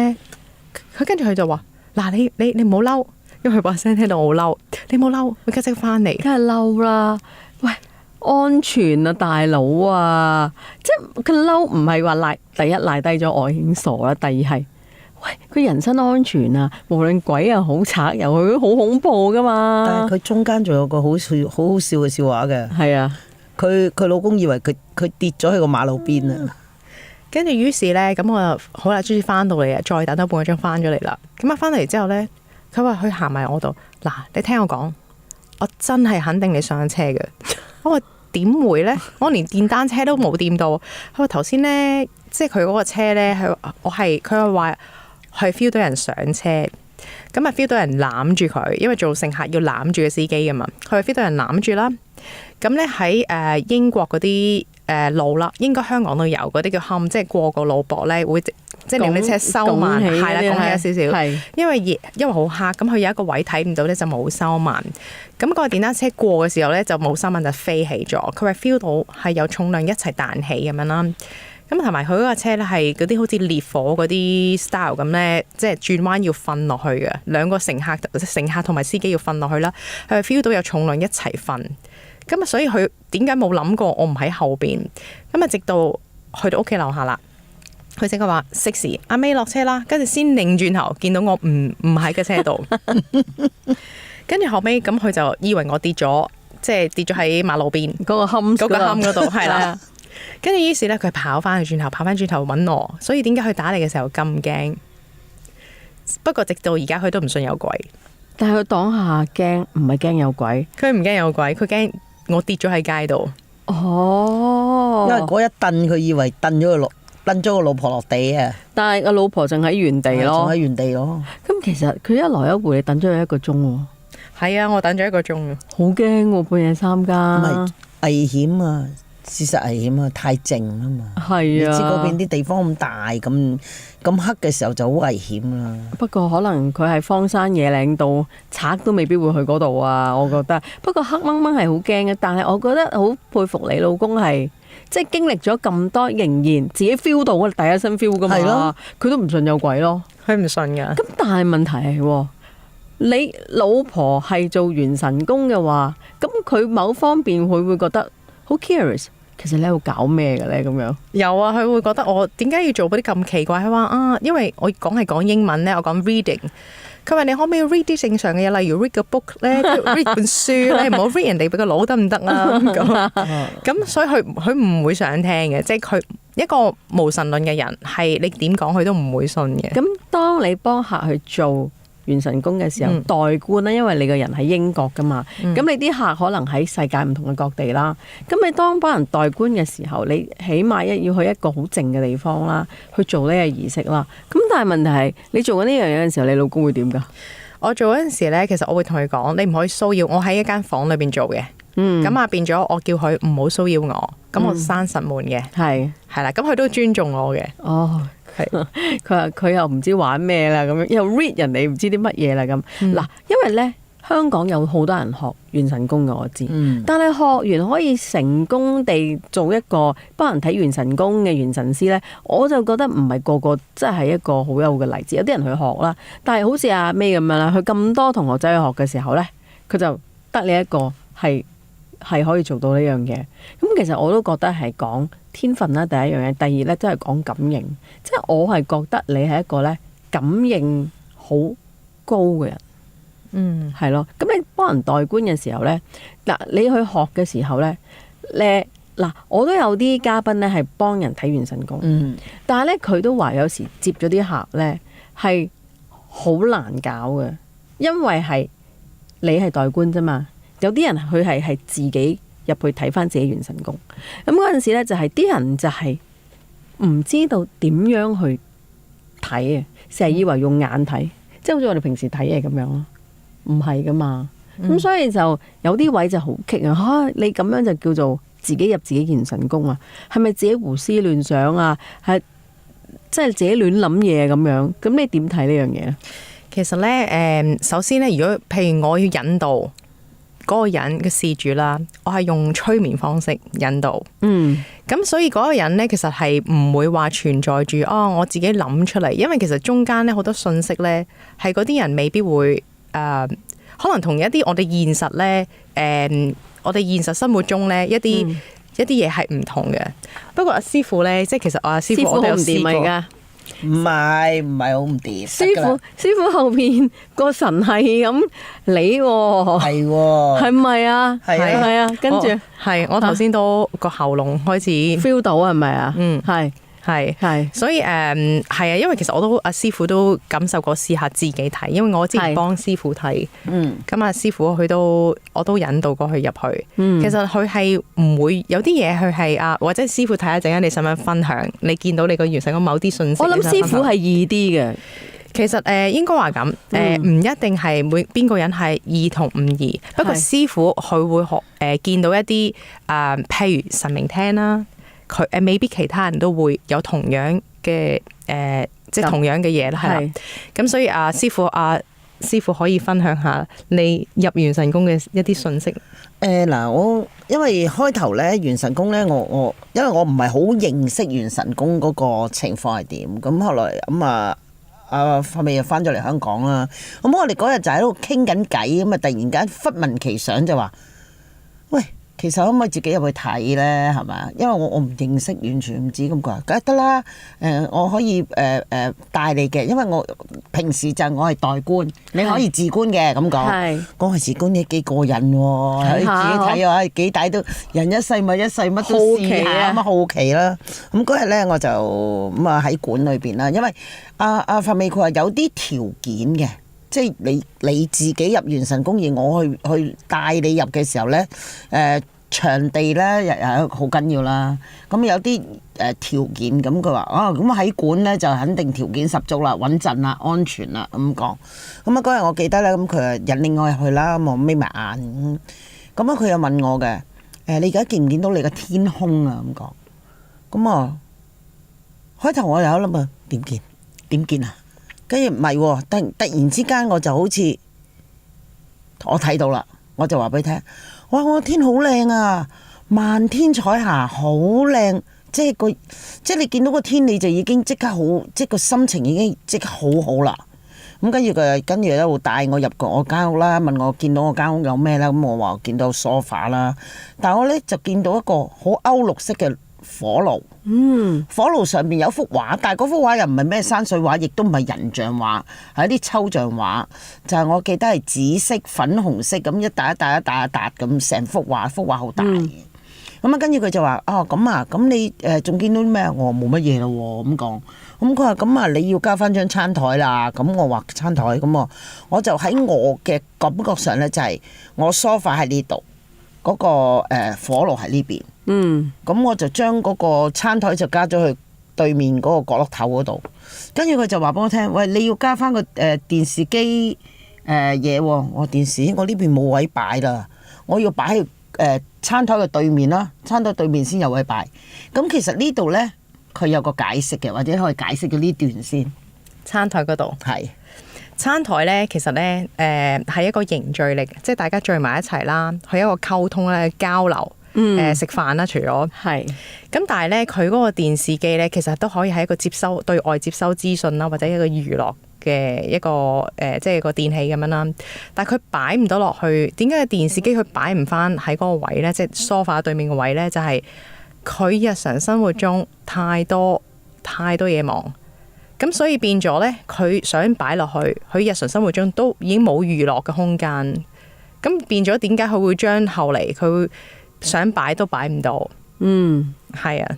佢跟住佢就話嗱你唔好嬲，因為佢把聲聽到我好嬲，你唔好嬲，我而家即刻翻嚟。
梗係嬲啦！喂，安全啊，大佬啊！即係佢嬲，唔係話賴，第一賴低咗我已經傻啦，第二係喂佢人身安全啊，無論鬼又好賊又好，好恐怖噶嘛。
但係佢中間仲有個好好笑嘅笑話嘅。
係啊，
佢老公以為佢跌咗喺個馬路邊啊！
跟住於是咧，咁我就好啦，終於翻到嚟啊，再等多半個鐘翻咗嚟啦。咁啊翻嚟之後咧，佢話佢行埋我度，嗱，你聽我講，我真係肯定你上車嘅。我話點會咧？我連電單車都冇掂到。佢話頭先咧，即係佢嗰個車咧，佢話係 feel 到人上車，咁啊 feel 到人攬住佢，因為做乘客要攬住個司機噶嘛。佢 feel 到人攬住啦。咁咧喺英國嗰啲路啦，應該香港都有嗰啲叫 hump，即係過個路膊咧會即係令啲車收慢，係啦，拱起有少少。因為好黑，咁佢有一個位睇唔到咧，就冇收慢。咁個電單車過嘅時候咧，就冇收慢就飛起咗。佢話 feel 到係有重量一齊彈起咁樣啦。咁同埋佢嗰個車咧係嗰啲好似烈火嗰啲 style 咁咧，即係轉彎要瞓落去嘅，兩個乘客同埋司機要瞓落去啦。佢 feel 到有重量一齊瞓。咁啊，所以佢點解冇諗過我唔喺後邊？咁啊，直到去到屋企樓下啦，佢即刻話熄匙，阿 May 落車啦，跟住先擰轉頭見到我唔喺個車度，跟住後尾咁佢就以為我跌咗，即係跌咗喺馬路邊
嗰個冚
嗰度係啦。跟住於是咧，佢跑翻轉頭揾我，所以點解佢打嚟嘅時候咁驚？不過直到而家佢都唔信有鬼，
但係佢當下驚，唔係驚有鬼，
佢唔驚有鬼，佢驚我跌咗喺街度。
哦，
因為嗰一蹬，佢以為蹬咗個老婆落地啊！
但係個老婆仲喺原地
仲
咯
喺。原地咯。
咁其實佢一來一回，你等咗佢1個鐘喎，
係啊，我等咗1個鐘啊。
好驚喎，半夜3更。
唔係危險啊！事實危險啊！太靜啊嘛。
係
你知
啊。
嗰邊啲地方咁大咁黑嘅時候就好危險啦。
不過可能佢係荒山野嶺度，賊都未必會去嗰度啊！我覺得。不過黑掹掹係好驚嘅，但係我覺得好佩服你老公係，即係經歷咗咁多，仍然自己 feel 到啊，第一身 feel 噶嘛。
係咯。
佢都唔信有鬼咯。
佢唔信㗎。
咁但係問題係喎，你老婆係做元神宮嘅話，咁佢某方面佢會覺得好 curious。其實你喺度搞咩嘅咧？咁樣
有啊，佢會覺得我點解要做嗰啲咁奇怪？佢話啊，因為我講英文咧，我講 reading。佢話你可唔可以 read 啲正常嘅嘢，例如 read 個 book 咧，read 本書咧，唔好 read 人哋俾個腦得唔得啊？咁所以佢唔會想聽嘅，即係佢一個無神論嘅人，係你點講佢都唔會信嘅。
咁當你幫客去做元神宮嘅時候，代觀啦，因為你個人喺英國噶嘛，咁你啲客可能喺世界唔同嘅各地啦。咁你當幫人代觀嘅時候，你起碼要去一個好靜嘅地方啦，去做呢個儀式啦。咁但係問題係，你做緊呢樣嘢嘅時候，你老公會點噶？
我做嗰陣時咧，其實我會同佢講，你唔可以騷擾我，喺一間房裏邊做嘅。咁啊變咗我叫佢唔好騷擾我，咁我閂實門嘅。係啦，咁佢都尊重我嘅。
哦。佢話佢又唔知玩咩啦，咁樣又 read 人哋唔知啲乜嘢啦咁。嗱，因為咧香港有好多人學元神宮嘅，我知。但係學完可以成功地做一個幫人睇元神宮嘅元神師咧，我就覺得唔係個個真係一個好有嘅例子。有啲人去學啦，但係好似阿 May 咁樣啦，佢咁多同學仔去學嘅時候咧，佢就得你一個係可以做到呢樣嘢。咁其實我都覺得係講天分啦，第一樣嘢，第二咧都係講感應，即係我係覺得你係一個咧感應好高嘅人，係咯。咁你幫人代觀嘅時候咧，嗱你去學嘅時候咧，嗱我都有啲嘉賓咧係幫人睇元神宮，但係咧佢都話有時接咗啲客咧係好難搞嘅，因為係你係代觀啫嘛，有啲人佢係自己入去睇翻自己元神宮，咁嗰陣時咧就係啲人就係唔知道點樣去睇啊，成日以為用眼睇，即係好似我哋平時睇嘢咁樣咯，唔係噶嘛，咁所以就有啲位就好棘啊！嚇你咁樣就叫做自己入自己元神宮啊？係咪自己胡思亂想啊？係即係自己亂諗嘢咁樣？咁你點睇呢樣嘢咧？
其實咧，首先咧，如果譬如我要引導嗰個人嘅事主啦，我係用催眠方式引導。咁所以嗰個人咧，其實係唔會話存在住我自己諗出嚟，因為其實中間咧好多信息咧，係嗰啲人未必會可能同一啲我哋現實咧，我哋現實生活中咧一啲嘢係唔同嘅。不過阿師傅咧，即係其實我阿師傅我都有試過。
唔係好唔掂。
師傅後邊個神係咁你喎，
係喎，
係咪啊？係啊，跟住
係我頭先都個喉嚨開始
feel 到係咪啊？係，
所以係啊，因為其實我都阿師傅都感受過試下自己睇，因為我之前幫師傅睇，咁阿師傅我都引導過佢入去。其實佢係唔會有啲嘢，佢係或者師傅睇下陣間，你想唔想分享？你見到你個元神宮某啲信息，
我諗師傅係易啲嘅。
其實應該話咁，唔一定係每邊個人係易同唔易。不過師傅佢會見到一啲譬如神明廳啦。佢未必其他人都會有同樣嘅即係同樣嘅嘢啦，係啦。咁所以師傅可以分享下你入元神宮嘅一啲信息。
嗱，我因為開頭咧元神宮咧，我因為我唔係好認識元神宮嗰個情況係點，咁後來阿發美又翻咗嚟香港啦。咁我哋嗰日就喺度傾緊偈，咁啊突然間忽聞其想就話，喂！其實可唔可以自己入去睇咧？係咪？因為我唔認識，完全唔知咁佢話，梗係得啦。我可以帶你嘅，因為我平時就我係代觀，你可以自觀嘅咁講。講係自觀你幾過癮喎！你自己睇啊，幾抵都人一世物一世，乜都試下咁好奇啦。咁嗰日咧我就咁喺館裏邊啦，因為阿發美佢話有啲條件嘅。即係你自己入元神宮，而我去帶你入嘅時候咧，場地咧又好緊要啦。咁有啲條件，咁佢話咁喺館咧就肯定條件十足啦，穩陣啦，安全啦咁講。咁嗰日我記得咧，咁佢引領我入去啦，咁我眯埋眼。咁佢又問我嘅，你而家見唔見到你個天空啊？咁講。咁開頭我有諗啊，點見啊？跟住唔係喎，突然之間我就好似我睇到啦，我就話俾你聽，哇！我天好靚啊，漫天彩霞好靚，即係你見到個天你就已經即刻好，即係個心情已經即刻好好啦。咁跟住佢一路帶我入過我間屋啦，問我見到我間屋有咩啦，咁我話見到梳化啦，但係我咧就見到一個好歐陸式嘅火爐。火爐上面有幅畫，但係嗰幅畫又唔係咩山水畫，亦都唔係人像畫，係一啲抽象畫。就係我記得係紫色、粉紅色咁一笪一笪一笪一笪咁成幅畫，幅畫好大嘅。咁跟住佢就話咁你仲見到啲咩？我話冇乜嘢咯喎，咁講。咁佢話咁啊，你要加翻張餐台啦。咁我話餐台，咁我就喺我嘅感覺上咧，就係我梳化喺呢度，嗰個火爐喺呢邊。咁我就將嗰個餐台就加咗去對面嗰個角落頭嗰度，跟住佢就話俾我聽，喂，你要加翻個電視機嘢喎。我話電視，我呢邊冇位擺啦，我要擺喺餐台嘅對面啦，餐台對面先有位擺。咁其實呢度呢，佢有個解釋嘅，或者可以解釋咗呢段先。餐台嗰度係餐台呢，其實呢係一個凝聚力，即係大家聚埋一齊啦，係一個溝通咧交流。食飯啦，除咗係咁，但係咧佢嗰個電視機咧，其實都可以係一個對外接收資訊啦，或者一個娛樂嘅一個即係個電器咁樣啦。但係佢擺唔到落去，點解個電視機佢擺唔翻喺嗰個位咧？即係梳化對面個位咧，就係
佢日常生活中太多嘢忙，咁所以變咗呢，佢想擺落去，佢日常生活中都已經冇娛樂嘅空間，咁變咗點解佢會將後嚟佢會想擺都擺唔到？係啊，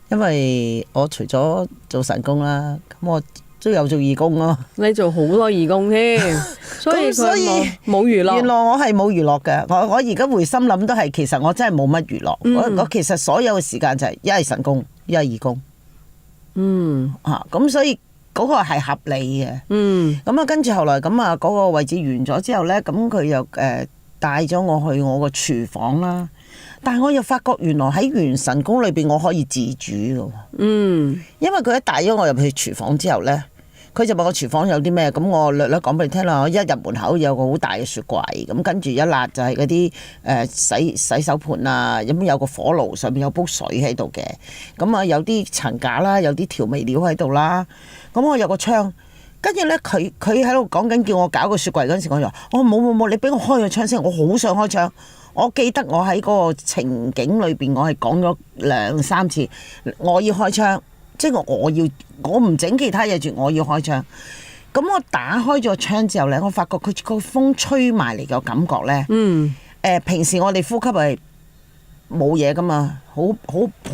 因為我除咗做神工啦，咁我都有做義工咯。
你做好多義工添，所以冇娛樂。
原來我係冇娛樂嘅，我而家回心諗都係，其實我真係冇乜娛樂。我其實所有嘅時間就係一係神工，一係義工。咁所以嗰個係合理嘅。咁啊，跟住後來咁啊，嗰個位置完咗之後咧，咁佢又帶咗我去我個廚房啦。但係我又發覺原來喺元神宮裏邊我可以自主嘅。因為佢一帶咗我入去廚房之後咧，佢就問我廚房有啲咩，咁我略略講俾你聽啦。我一入門口有個好大嘅雪櫃，咁跟住一辣就係嗰啲洗手盤啊，咁有個火爐上面有煲水喺度嘅，咁啊有啲層架啦，有啲調味料喺度啦，咁我有個窗，跟住咧佢喺度講緊叫我搞個雪櫃嗰陣時，我就話我冇，你俾我開個窗先，我好想開窗。我記得我喺嗰個情景裏邊，我係講咗2-3次，我要開窗，即係我唔整其他嘢住，我要開窗。咁我打開咗窗之後咧，我發覺佢個風吹埋嚟嘅感覺咧，平時我哋呼吸係冇嘢噶嘛，好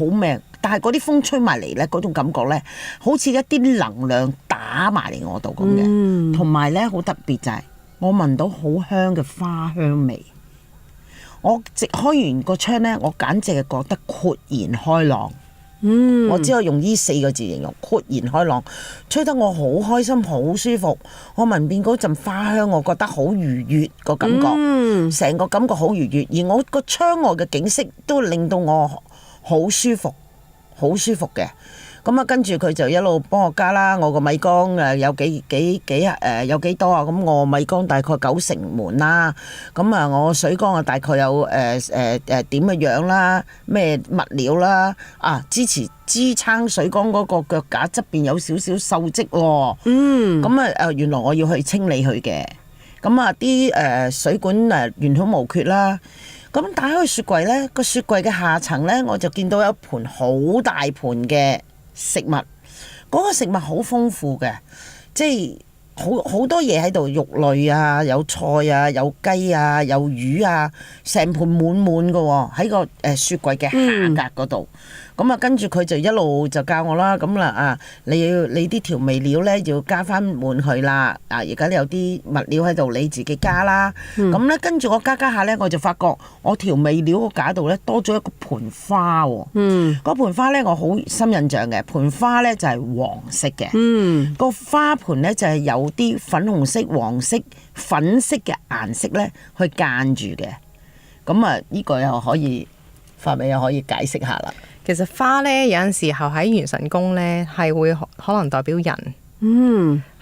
命，但係嗰啲風吹埋嚟咧，嗰種感覺咧，好似一啲能量打埋嚟我度咁嘅，同埋咧好特別就係我聞到好香嘅花香味。我直開完個窗咧，我簡直係覺得豁然開朗。我只可以用呢4個字形容，豁然開朗，吹得我好開心，好舒服。我聞遍嗰陣花香，我覺得好愉悅個感覺，成個感覺好愉悅。而我個窗外嘅景色都令到我好舒服，好舒服嘅。咁啊，跟住佢就一路幫我加啦。我個米缸有幾多啊？咁我米缸大概90滿啦。咁啊，我水缸啊大概有點嘅樣啦，咩物料啦支撐水缸嗰個腳架側邊有少少鏽跡喎。咁啊原來我要去清理佢嘅。咁啊啲水管完好無缺啦。咁打開個雪櫃咧，個雪櫃嘅下層咧，我就見到有一盤好大盤嘅食物，嗰個食物好豐富嘅，即係好多嘢喺度，肉類啊，有菜啊，有雞啊，有魚啊，成盤滿滿嘅喎，喺個雪櫃嘅下格嗰度。咁啊，跟住佢就一路就教我啦，咁啦你啲調味料咧要加翻滿佢啦。而家有啲物料喺度，你自己加啦。咁咧跟住我加下咧，我就發覺我調味料個架度咧多咗一個盆花喎。嗰盆花咧我好深印象嘅，盆花咧就係黃色嘅。個花盆咧就係有啲粉紅色、黃色、粉色嘅顏色咧去間住嘅。咁啊，呢個又可以發尾又可以解釋下啦。
其實花咧有陣時候喺元神宮咧係會可能代表人，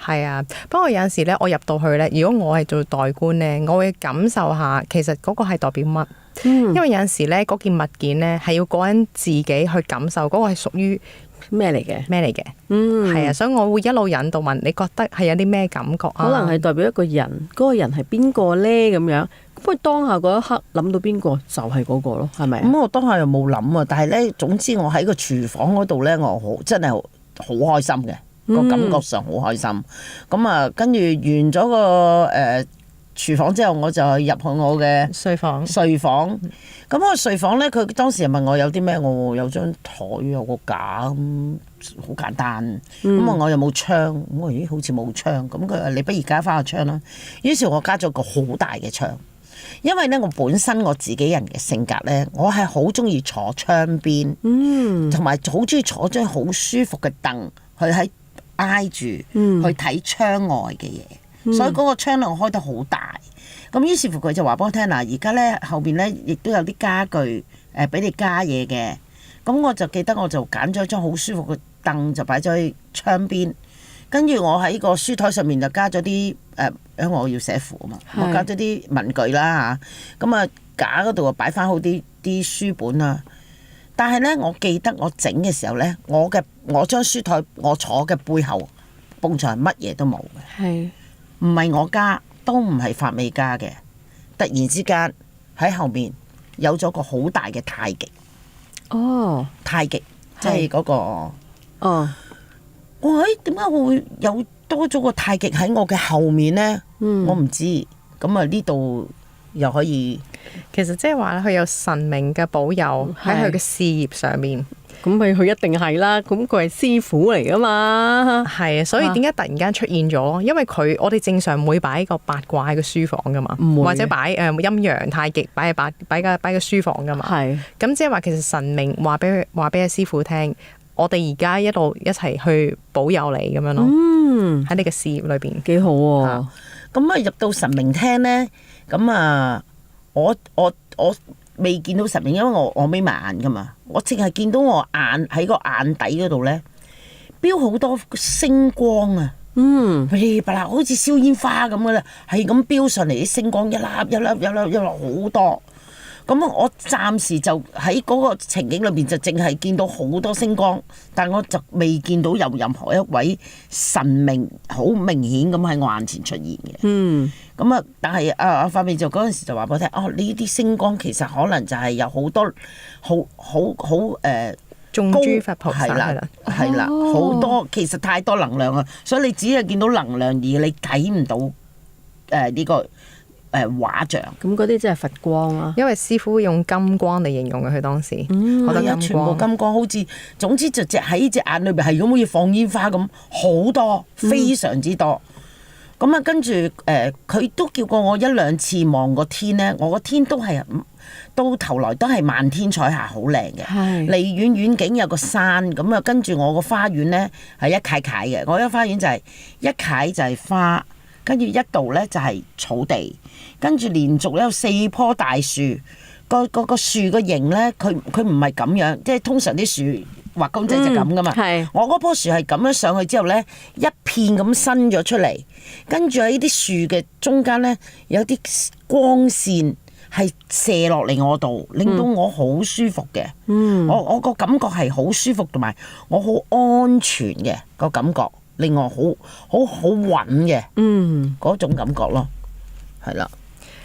係啊。不過有陣時咧我入到去咧，如果我係做代官咧，我會感受下其實嗰個係代表乜。因為有陣時咧嗰件物件咧係要個人自己去感受嗰個係屬於
咩嚟嘅，
係啊。所以我會一路引導問你覺得係有啲咩感覺啊？
可能係代表一個人，嗰個人係邊個咧咁樣。不過當下嗰一刻諗到邊個就係嗰個咯，係咪？
咁我當下又冇諗啊，但係咧，總之我喺個廚房嗰度咧，我真係好開心嘅，個感覺上好開心。咁啊，跟住完咗個廚房之後，我就入去我嘅睡房。咁我睡房咧，佢當時又問我有啲咩，我有張台，有個架咁，好簡單。咁我又冇窗，咁我咦好似冇窗，咁佢話你不如加翻個窗啦。於是，我加咗個好大嘅窗。因為咧，我本身我自己人嘅性格咧，我係好中意坐窗邊，同埋好中意坐張好舒服嘅凳，去喺挨住去睇窗外嘅嘢。所以嗰個窗咧，我開得好大。咁於是乎佢就話俾我聽嗱，而家咧後邊咧亦都有啲家具俾你加嘢嘅。咁我就記得我就揀咗張好舒服嘅凳，就擺咗喺窗邊。跟住我喺個書台上面就加咗啲因為我要寫符啊嘛，我加咗啲文具啦嚇。咁啊架嗰度啊擺翻好啲書本啊。但係咧，我記得我整嘅時候咧，我張書台我坐嘅背後埲牆乜嘢都冇嘅，係唔係我加，都唔係發尾加嘅。突然之間喺後面有咗個好大嘅太極。
哦
太極，即係嗰個。
哦，
我點解我會有多咗個太極喺我嘅後面呢？我唔知。咁啊呢度又可以，
其實即係話佢有神明嘅保佑喺佢嘅事業上面。
咁咪佢一定係啦，咁佢係師傅嚟噶嘛。
係啊，所以點解突然間出現咗？因為我哋正常唔會擺個八卦喺個書房噶嘛，或者擺陰陽太極擺個書房噶嘛。係。咁即係話其實神明話俾阿師傅聽，我哋而家一路一齊去保佑你咁樣咯。喺你嘅事業裏邊
幾好喎。
咁啊入到神明廳呢，咁啊我未見到神明，因為我眯埋眼噶嘛，我淨係見到我眼喺個眼底嗰度呢，飆好多星光啊！噼里啪啦，好似燒煙花咁噶啦，係咁飆上嚟啲星光，一粒好多。咁我暫時就喺嗰個情景裏邊就淨係見到好多星光，但我就未見到有任何一位神明好明顯咁喺我眼前出現嘅。咁啊，但係阿法美就嗰陣時就話俾我聽，呢啲星光其實可能就係有好多好
眾諸佛菩薩
係啦，好多其實太多能量啊，所以你只係見到能量而你睇唔到呢個畫像。
咁嗰啲真係佛光啊，
因為師傅用金光嚟形容嘅，佢當時覺得
全部金光，好似總之就喺隻眼裏邊係咁好似放煙花咁，好多非常之多。咁啊，跟住佢都叫過我一兩次望個天咧，我個天都係到頭來都係漫天彩霞，好靚嘅。離遠遠景有個山，咁啊，跟住我個花園咧係一塊塊嘅，我個花園就係一塊就係花，跟住一度咧就係草地，跟住連續咧有4棵大樹，個樹個形咧，佢唔係咁樣，即係通常啲樹畫公仔就咁噶嘛。我嗰棵樹係咁樣上去之後咧，一片咁伸咗出嚟，跟住喺啲樹嘅中間咧有啲光線係射落嚟我度，令到我好舒服嘅。我個感覺係好舒服，同埋我好安全嘅個感覺，令我好穩嘅嗰種感覺咯，係啦。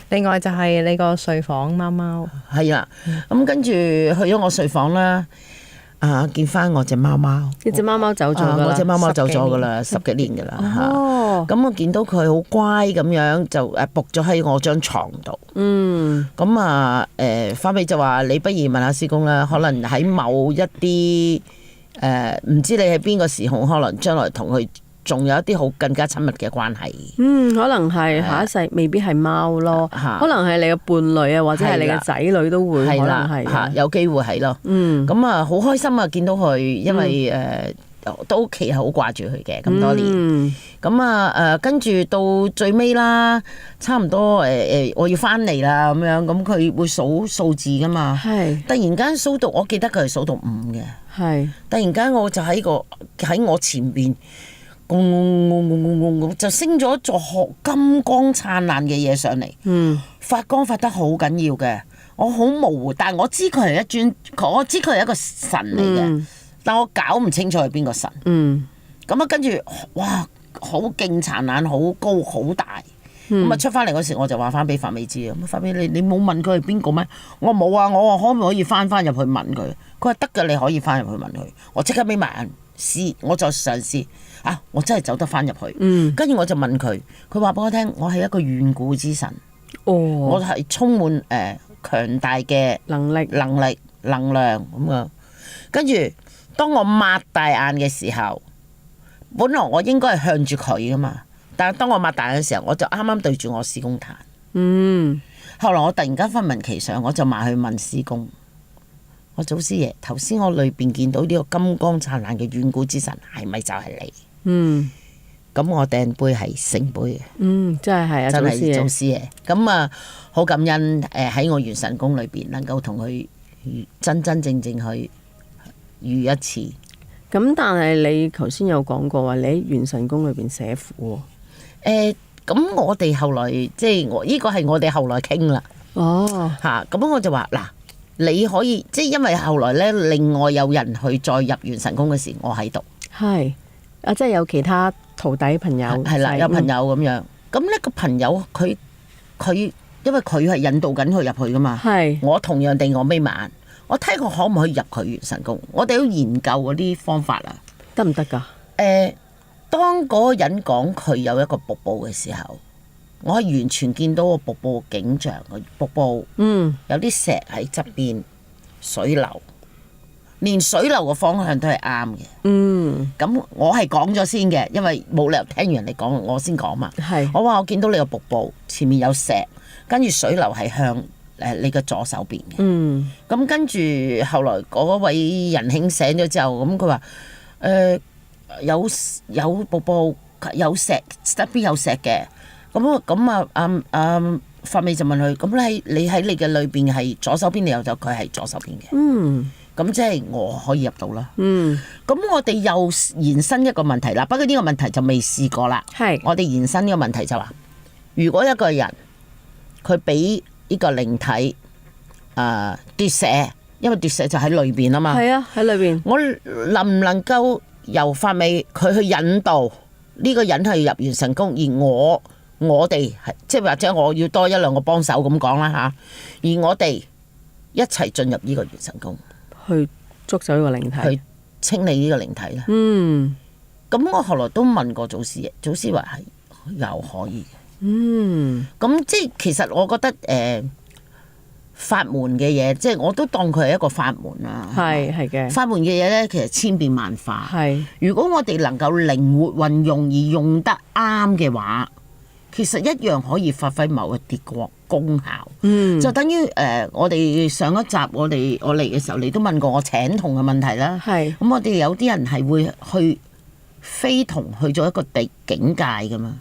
另外就係你個睡房貓貓，
係啦。咁跟住去咗我睡房啦，見翻我隻貓貓，
呢隻貓貓走咗㗎啦，
我隻貓貓走咗㗎啦，10幾年㗎啦嚇。咁我見到佢好乖咁樣，就仆咗喺我張床度。咁花美就話：你不如問下師公啦，可能喺某一啲唔知你喺邊個時空，可能將來同佢仲有一啲好更加親密嘅關係。
可能係下一世，未必係貓咯，可能係你嘅伴侶啊，或者係你嘅仔女都會，可能係有
機會係咯。咁啊，好開心啊，見到佢，因為都屋企係好掛住佢嘅咁多年。咁跟住到最尾啦，差唔多我要翻嚟啦咁樣，咁佢會數數字噶嘛。突然間數到，我記得佢係數到5嘅。突然間我就喺我前邊。就升咗一座金光燦爛嘅嘢上嚟，發光發得好緊要嘅，我好模糊，但係我知佢係我知佢係一個神嚟嘅，但我搞唔清楚係邊個神。咁跟住哇，好勁燦爛，好高好大。咁出翻嚟嗰時，我就話翻俾法美知啊，法美你冇問佢係邊個咩？我冇啊，我話可唔可以翻入去問佢？佢話得㗎，你可以翻入去問佢。我即刻俾埋眼試，我就嘗試。我真係走得翻入去，跟住我就問佢，佢話俾我聽，我係一個遠古之神，我係充滿強大嘅能力、能量咁啊。跟住當我擘大眼嘅時候，本來我應該係向住佢噶嘛，但係當我擘大眼嘅時候，我就啱啱對住我師公壇。後來我突然間分文其上，我就埋去問師公。我祖師爺，頭先我裏邊見到呢個金光燦爛嘅遠古之神，係咪就係你？咁我掟杯係聖杯嘅，
真係啊，
真係祖師爺。咁好感恩喺我元神宮裏邊能夠同佢真正去遇一次。
咁但係你頭先有講過話，你喺元神宮裏邊寫符喎。
咁我哋後來即係呢個係我哋後來傾啦。咁我就話嗱。你可以即係因為後來咧，另外有人去再入元神宮嘅時，我喺度。
即係有其他徒弟朋友。
係啦，有朋友咁樣。咁呢個朋友佢因為佢係引導緊佢入去噶嘛。我同樣地我眯埋眼，我睇佢可唔可以入佢元神宮，我哋要研究嗰啲方法啊。
得唔得㗎？
當嗰個人講佢有一個瀑布嘅時候，我係完全見到個瀑布嘅景象，個瀑布有啲石喺側邊，水流，連水流嘅方向都係啱嘅。咁我係講咗先嘅，因為冇理由聽完人哋講我先講嘛。我話我見到你個瀑布前面有石，跟住水流係向你嘅左手邊嘅。咁跟住後來嗰位仁兄醒咗之後，咁佢話有瀑布有石，側邊有石嘅。咁法美就問佢：咁你喺你嘅裏邊係左手邊，你有就佢係左手邊嘅。咁即係我可以入到啦。咁我哋又延伸一個問題啦，不過呢個問題就未試過啦。我哋延伸呢個問題就話：如果一個人佢俾呢個靈體奪舍，因為奪舍就喺裏邊啊嘛。係啊，喺裏邊。我能唔能夠由法美佢去引導呢個人去入元神宮，而我哋係即係或者我要多一兩個幫手咁講啦嚇，而我哋一齊進入呢個元神宮。去捉走呢個靈體，去清理呢個靈體啦。咁我後來都問過祖師爺，祖師話係又可以嘅。咁即係其實我覺得法門嘅嘢，即係我都當佢係一個法門啦。係嘅。法門嘅嘢咧，其實千變萬化。如果我哋能夠靈活運用而用得啱嘅話，其實一樣可以發揮某一啲功效。就等於我哋上一集我嚟嘅時候，你都問過我請童嘅問題啦。咁我哋有啲人係會去飛童去咗一個境界噶嘛。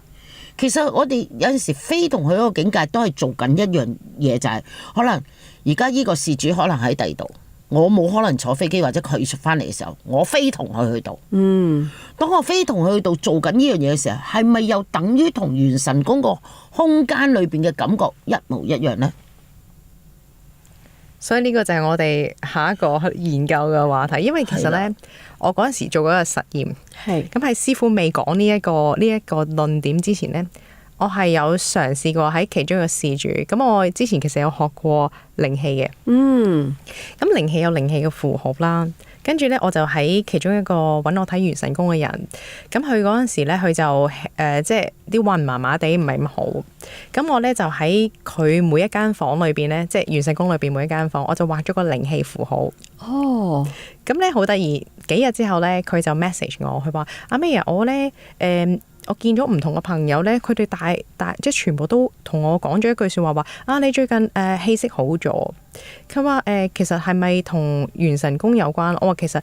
其實我哋有陣時飛童去一個境界都係做緊一樣嘢，就係可能而家呢個事主可能喺第度，我冇可能坐飛機或者佢翻嚟嘅時候，我飛童去到。當我飛童去到做緊呢樣嘢嘅時候，係咪又等於同元神宮個空間裏邊嘅感覺一模一樣呢？
所以呢個就係我哋下一個去研究嘅話題，因為其實呢，我嗰陣時做過一個實驗，咁喺師傅未講呢一個論點之前呢，我係有嘗試過喺其中一個事主。咁我之前其實有學過靈氣嘅，咁靈氣有靈氣嘅符號啦。跟住咧，我就喺其中一個揾我睇元神宮嘅人，咁佢嗰陣時咧，佢就即係啲運麻麻地，唔係咁好。咁我咧就喺佢每一間房裏邊咧，即係元神宮裏邊每一間房，我就畫咗個靈氣符號。咁咧好得意，幾日之後咧，佢就 message 我，佢話：阿 May 我咧我見咗唔同嘅朋友咧，佢哋大即係全部都同我講咗一句説話，話你最近氣息好咗。佢話其實係咪同元神宮有關？我話其實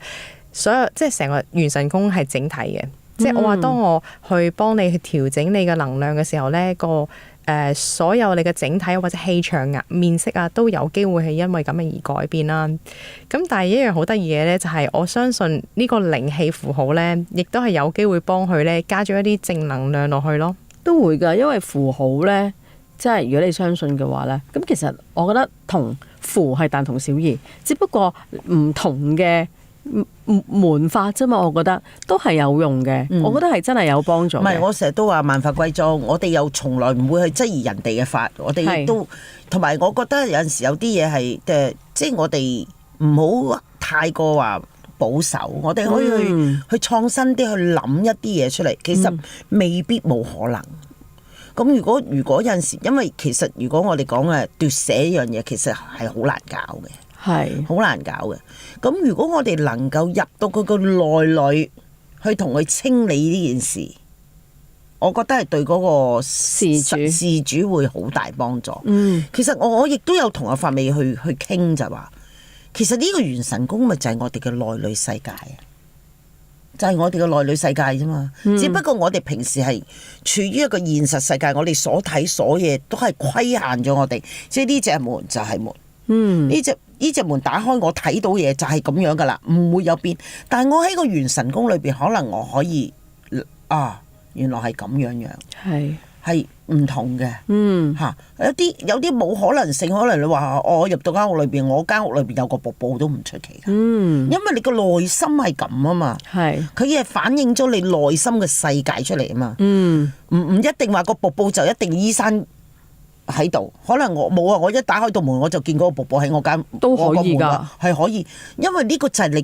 所有即係成個元神宮係整體嘅，即係我話當我去幫你去調整你嘅能量嘅時候咧，所有你嘅整體或者氣場啊、面色啊，都有機會係因為咁樣而改變啦。咁但係一樣好得意嘅咧，就係我相信呢個靈氣符號咧，亦都係有機會幫佢咧加咗一啲正能量落去咯。
都會㗎，因為符號咧，即係如果你相信嘅話咧，咁其實我覺得同符係大同小異，只不過唔同嘅門法啫嘛，我覺得都係有用嘅。我覺得係真係有幫助。唔係，
我成日都話萬法歸宗，我哋又從來唔會去質疑人哋嘅法，我哋亦都同埋，我覺得有陣時有啲嘢係即係我哋唔好太過話保守，我哋可以去創新啲去諗一啲嘢出嚟，其實未必冇可能。咁如果有陣時，因為其實如果我哋講嘅奪舍呢樣嘢，其實係好難搞嘅。係好難搞嘅。咁如果我哋能夠入到佢個內裏，去同佢清理呢件事，我覺得係對嗰個事主會好大幫助。其實我亦都有同阿法美去傾，就話，其實呢個元神宮咪就係我哋嘅內裏世界啊，就係我哋嘅內裏世界啫嘛。只不過我哋平時係處於一個現實世界，我哋所睇所嘢都係規限咗我哋，即係呢隻門就係門，呢隻門打開，我睇到嘢就係咁樣噶啦，唔會有變。但係我喺個元神宮裏邊，可能我可以原來係咁樣係唔同嘅。有啲冇可能性，可能你話我入到間屋裏邊，我間屋裏邊有個瀑布都唔出奇㗎。因為你個內心係咁啊嘛，佢係反映咗你內心嘅世界出嚟啊嘛。唔一定話個瀑布就一定依山喺度，可能我冇啊！我一打開道門我就見嗰個婆婆喺我間
都可以㗎，
係可以，因為呢個就係你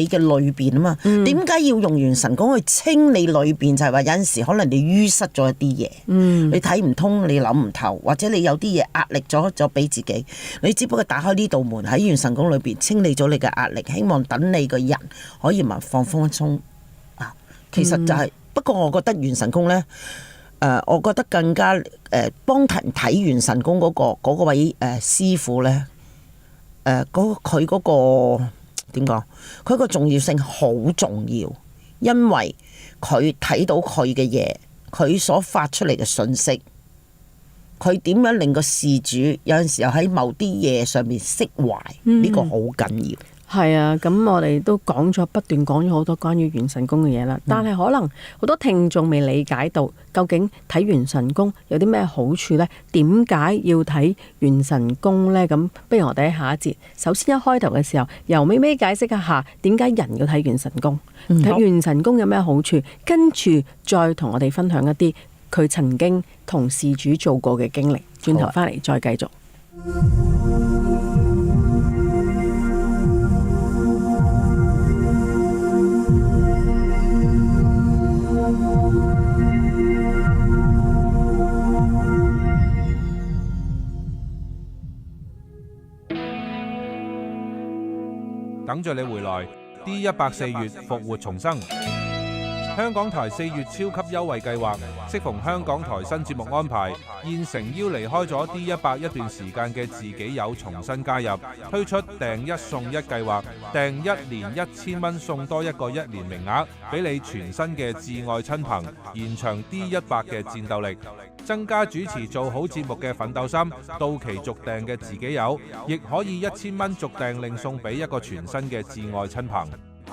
嘅裏邊啊嘛。點解要用元神功去清理裏邊？就係話有陣時可能你淤塞咗一啲嘢，你睇唔通，你諗唔透，或者你有啲嘢壓力咗俾自己，你只不過打開呢道門喺元神功裏邊清理咗你嘅壓力，希望等你個人可以放鬆啊。其實就係，不過我覺得元神功呢。我覺得更加幫人睇元神功嗰位師傅呢，佢嗰個點講？佢個重要性好重要，因為佢睇到佢嘅嘢，佢所發出嚟嘅信息，佢點樣令個事主有陣時候喺某啲嘢上面釋懷，呢個好緊要。
係啊，咁我哋都不斷講咗好多關於元神功嘅嘢啦。但係可能好多聽眾未理解到，究竟睇元神功有啲咩好處呢？點解要睇元神功呢？咁不如我哋喺下一節，首先一開頭嘅時候，由咪咪解釋一下點解人要睇元神功，睇元神功有咩好處，跟住再同我哋分享一啲佢曾經同事主做過嘅經歷。轉頭翻嚟再繼續。
等著你回來 D100 4月復活重生。香港台4月超級優惠計劃，適逢香港台新節目安排，現誠邀離開咗 D100 一段時間嘅自己友重新加入，推出訂一送一計劃，訂一年1000蚊送多一個1年名額，俾你全新嘅摯愛親朋，延長 D100 嘅戰鬥力，增加主持做好節目嘅奮鬥心。到期續訂嘅自己友，亦可以1000蚊續訂另送俾一個全新嘅摯愛親朋。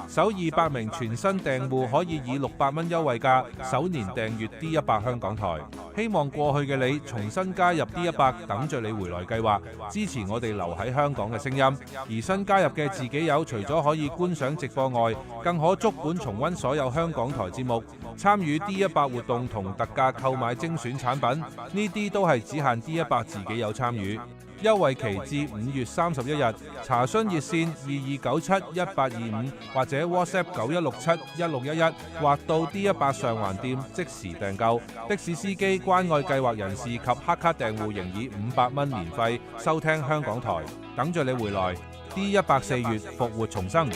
首200名全新訂戶可以以600蚊優惠價首年訂閱 D100 香港台。希望過去嘅你重新加入 D100 等著你回來計劃，支持我哋留喺香港嘅聲音。而新加入嘅自己友除咗可以觀賞直播外，更可足本重溫所有香港台節目，參與 D100 活動同特價購買精選產品，呢啲都係只限 D100 自己友參與。優惠期至5月31日，查詢熱線22971825或者 WhatsApp 91671611，或到 D100 上環店即時訂購。的士司機、關愛計劃人士及黑卡訂戶仍以500蚊年費收聽香港台。等著你回來 ，D100 4月復活重生。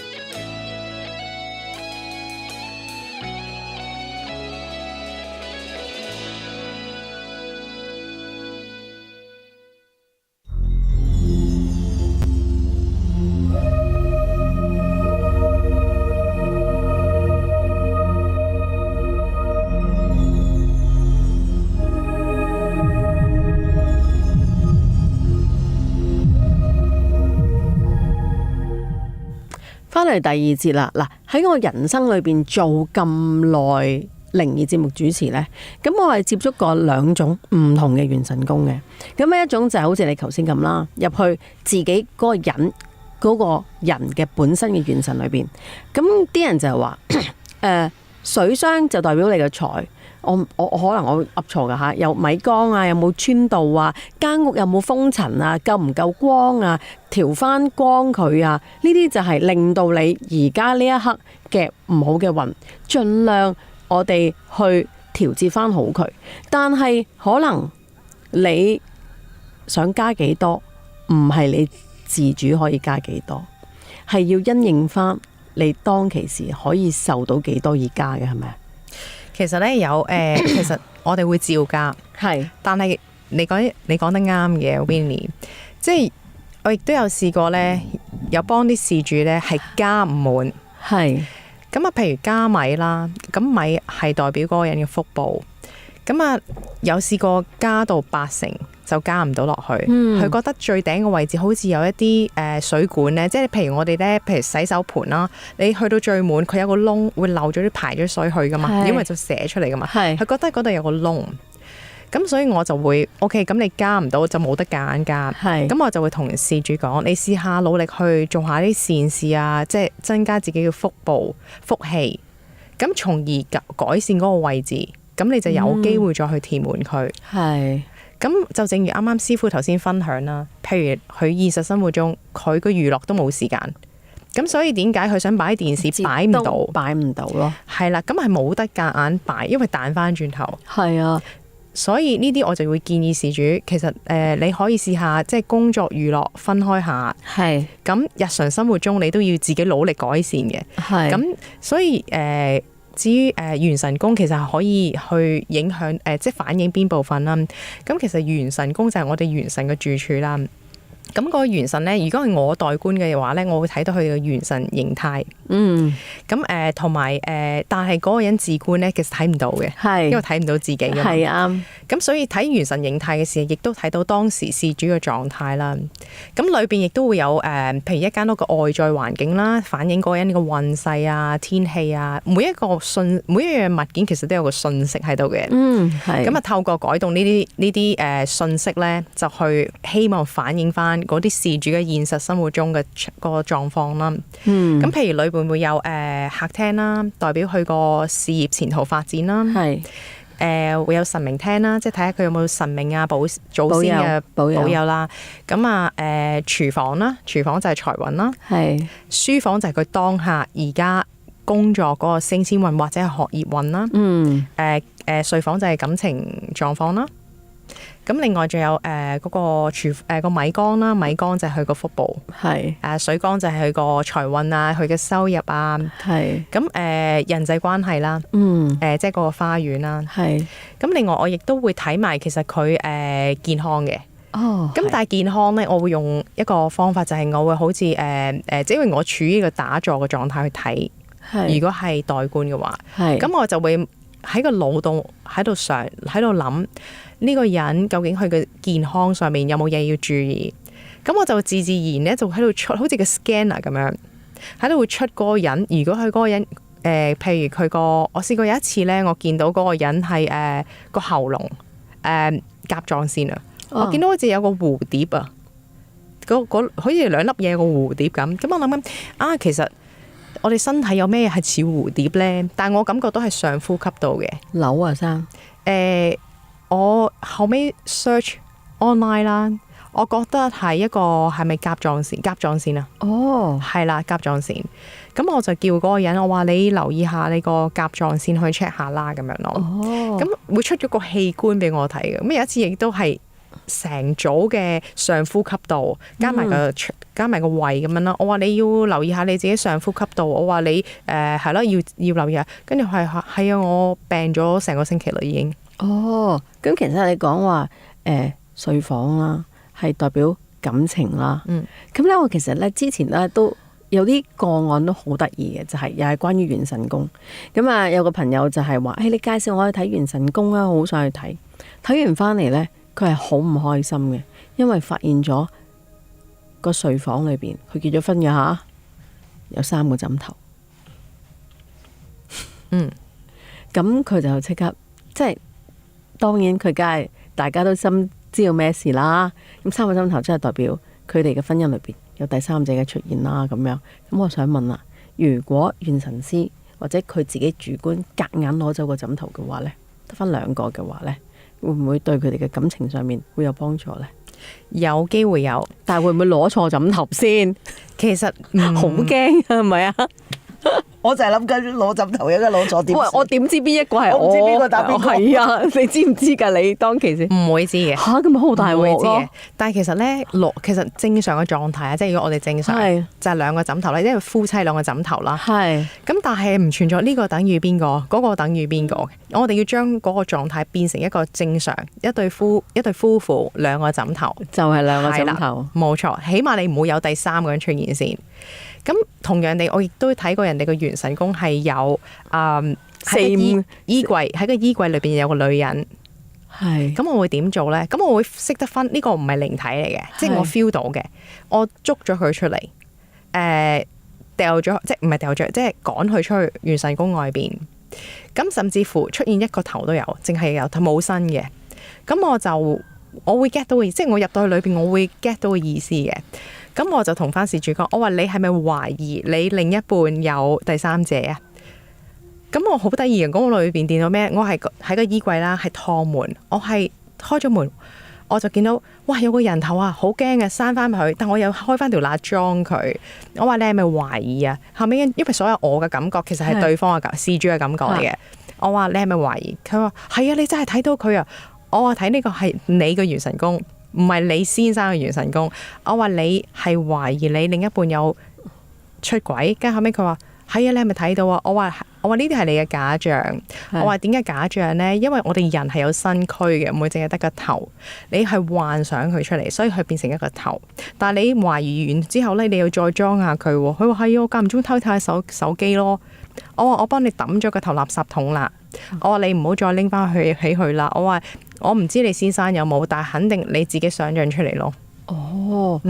翻嚟第二節啦，嗱，喺我人生裏邊做咁耐靈異節目主持呢，咁我係接觸過2種唔同嘅元神功嘅。咁一種就係好似你頭先咁啦，入去自己嗰個人嘅本身嘅元神裏邊。咁啲人就係話，水箱就代表你嘅財。我可能我噏錯㗎嚇，有米缸啊，有冇穿度啊，間屋有冇風塵啊，夠唔夠光啊，調翻光佢啊，呢啲就係令到你而家呢一刻嘅唔好嘅運，盡量我哋去調節翻好佢。但係可能你想加幾多，唔係你自主可以加幾多，係要因應翻你當其時可以受到幾多而加嘅，係咪？
其實咧有其實我哋會照加，係，但係你講得啱嘅 Winnie， 即係我亦都有試過咧，有幫啲事主咧係加唔滿，係，咁啊，譬如加米啦，咁米係代表嗰個人嘅福報，咁啊有試過加到80%就加唔到落去，佢覺得最頂嘅位置好似有一啲水管咧，即係譬如我哋咧，譬如洗手盆啦，你去到最滿，佢有個窿會漏咗啲排咗水去噶嘛，因為就射出嚟噶嘛，佢覺得嗰度有個窿，咁所以我就會 OK， 咁你加唔到就冇得夾硬加，咁我就會同事主講，你試下努力去做下啲善事啊，即係增加自己嘅福報福氣，咁從而改善嗰個位置，咁你就有機會再去填滿佢。咁就正如啱啱師傅頭先分享啦，譬如佢現實生活中佢個娛樂都冇時間，咁所以點解佢想擺電視擺唔到？
擺唔到咯。
係啦，咁係冇得夾硬擺，因為彈翻轉頭。
係啊，
所以呢啲我就會建議事主，其實你可以試下即係工作娛樂分開下。
係。
咁日常生活中你都要自己努力改善嘅。
係。
咁所以至於元神宮其實係可以去影響即係反映邊部分啦。咁其實元神宮就係我哋元神嘅住處啦。咁個元神咧，如果係我代觀嘅話咧，我會睇到佢嘅元神形態。咁同埋但係嗰個人自觀咧，其實睇唔到嘅，
係
因為睇唔到自己嘅。
係啱。
咁所以睇元神形態嘅時候，亦都睇到當時事主嘅狀態啦。咁裏邊亦都會有譬如一間屋嘅外在環境啦，反映嗰個人嘅運勢啊、天氣啊，每一樣物件其實都有個訊息喺度嘅。
係。咁
啊，透過改動呢啲訊息咧，就去希望反映翻嗰啲事主嘅現實生活中嘅個狀況啦。咁譬如裏邊會有客廳啦，代表佢個事業前途發展啦。係。會有神明廳啦，即係睇下佢有冇神明啊、祖先嘅保佑啦。咁啊廚房啦，廚房就係財運啦。係。書房就係佢當下而家工作嗰個升遷運或者係學業運啦。睡房就係感情狀況啦。咁另外仲有嗰個米缸啦，米缸就係佢個腹部。係。水缸就係佢個財運啊，佢嘅收入啊。係。咁人際關係啦。即係嗰個花園啦。係。咁另外我亦都會睇埋其實佢健康嘅。咁但係健康咧，我會用一個方法，就係我會好似即係因為我處於一個打坐嘅狀態去睇。係。如果係代觀嘅話。係。咁我就會喺個腦度喺度諗。呢個人究竟佢嘅健康上面有冇嘢要注意？咁我就自然咧就喺度出，好似個 scanner 咁樣，喺度會出嗰個人。如果佢嗰個人譬如佢我試過有一次咧，我見到嗰個人係個喉嚨甲狀腺啊，我見到好似有個蝴蝶啊，好似兩粒嘢個蝴蝶咁。咁我諗緊其實我哋身體有咩係似蝴蝶咧？但係我感覺都係上呼吸道嘅。
扭啊生
我後尾 search online 啦，我覺得係一個係咪甲狀腺啊？係啦，甲狀腺。咁我就叫嗰個人，我話你留意下你個甲狀腺去 check 下啦，咁樣咯。咁會出咗個器官俾我睇嘅。咁有一次亦都係成組嘅上呼吸道，加埋個胃咁樣啦。我話你要留意下你自己上呼吸道。我話你係咯，要留意下。跟住係啊，我病咗成個星期啦已經。
咁其實你講話睡房啦，係代表感情啦。咁咧，我其實咧之前咧都有啲個案都好得意嘅，就係又係關於元神宮。咁啊，有個朋友就係話，你介紹我去睇元神宮啊，好想去睇。睇完翻嚟咧，佢係好唔開心嘅，因為發現咗個睡房裏邊，佢結咗婚嘅吓，有3個枕頭。咁佢就即刻即係。當然佢梗係大家都心知道咩事啦。咁3個枕頭真係代表佢哋嘅婚姻裏邊有第三者嘅出現啦。咁樣，咁我想問啦，如果元神師或者佢自己主觀夾硬攞走個枕頭嘅話呢，得翻2個嘅話呢，會唔會對佢哋嘅感情上面會有幫助呢？
有機會有，
但係會唔會攞錯枕頭先？
其實
好驚係咪啊？
我就係諗緊攞枕頭，而家攞咗點？
喂，我點知邊一個係我？
我唔知邊個打邊個。
係啊，你知唔知㗎？你當其時
唔會知嘅。
嚇，咁咪好大鑊咯！
但係其實咧，其實正常嘅狀態啊，即係如果我哋正常就係2個枕頭啦，因為夫妻2個枕頭啦。係。咁但係唔存在呢個等於邊個，嗰個等於邊個？我哋要將嗰個狀態變成一個正常，一對夫婦2個枕頭，
就係2個枕頭。
冇錯，起碼你唔會有第3個人出現先。咁同樣地，我亦都睇過人哋個元神宮係有喺衣櫃，喺個衣櫃裏邊有個女人。係。咁我會點做咧？咁我會識得分呢個唔係靈體嚟嘅，即係我 feel 到嘅，我捉咗佢出嚟，掉咗，即係唔係掉咗，即係趕佢出去元神宮外邊。咁甚至乎出現一個頭都有，淨係有冇身嘅。咁我會 get 到，即係我入到去裏邊，我會 get 到個意思嘅。咁我就同翻事主講，我話你係咪懷疑你另一半有第三者啊？咁我好得意嘅，嗰個裏邊見到咩？我係喺個衣櫃啦，係趟門，我係開咗門，我就見到哇有個人頭啊，好驚嘅，閂翻佢，但我又開翻條罅裝佢。我話你係咪懷疑啊？後尾因為所有我嘅感覺其實係對方嘅事主嘅感覺嚟嘅。我話你係咪懷疑？佢話係啊，你真係睇到佢啊！我話睇呢個係你嘅元神宮，唔係你先生嘅元神宮。我話你係懷疑你另一半有出軌，跟住後尾佢話係啊，你係咪睇到啊？我話呢啲係你嘅假象。我話點解假象呢？因為我哋人係有身軀嘅，唔會淨係得個頭。你係幻想佢出嚟，所以佢變成一個頭。但係你懷疑完之後呢，你要再裝下佢。佢話係啊，我間唔中偷睇下手機咯。我話我幫你抌咗個頭垃圾桶啦。我話你唔好再拎翻去起佢啦。我話我唔知你先生有冇，但係肯定你自己想象出嚟咯。
哦，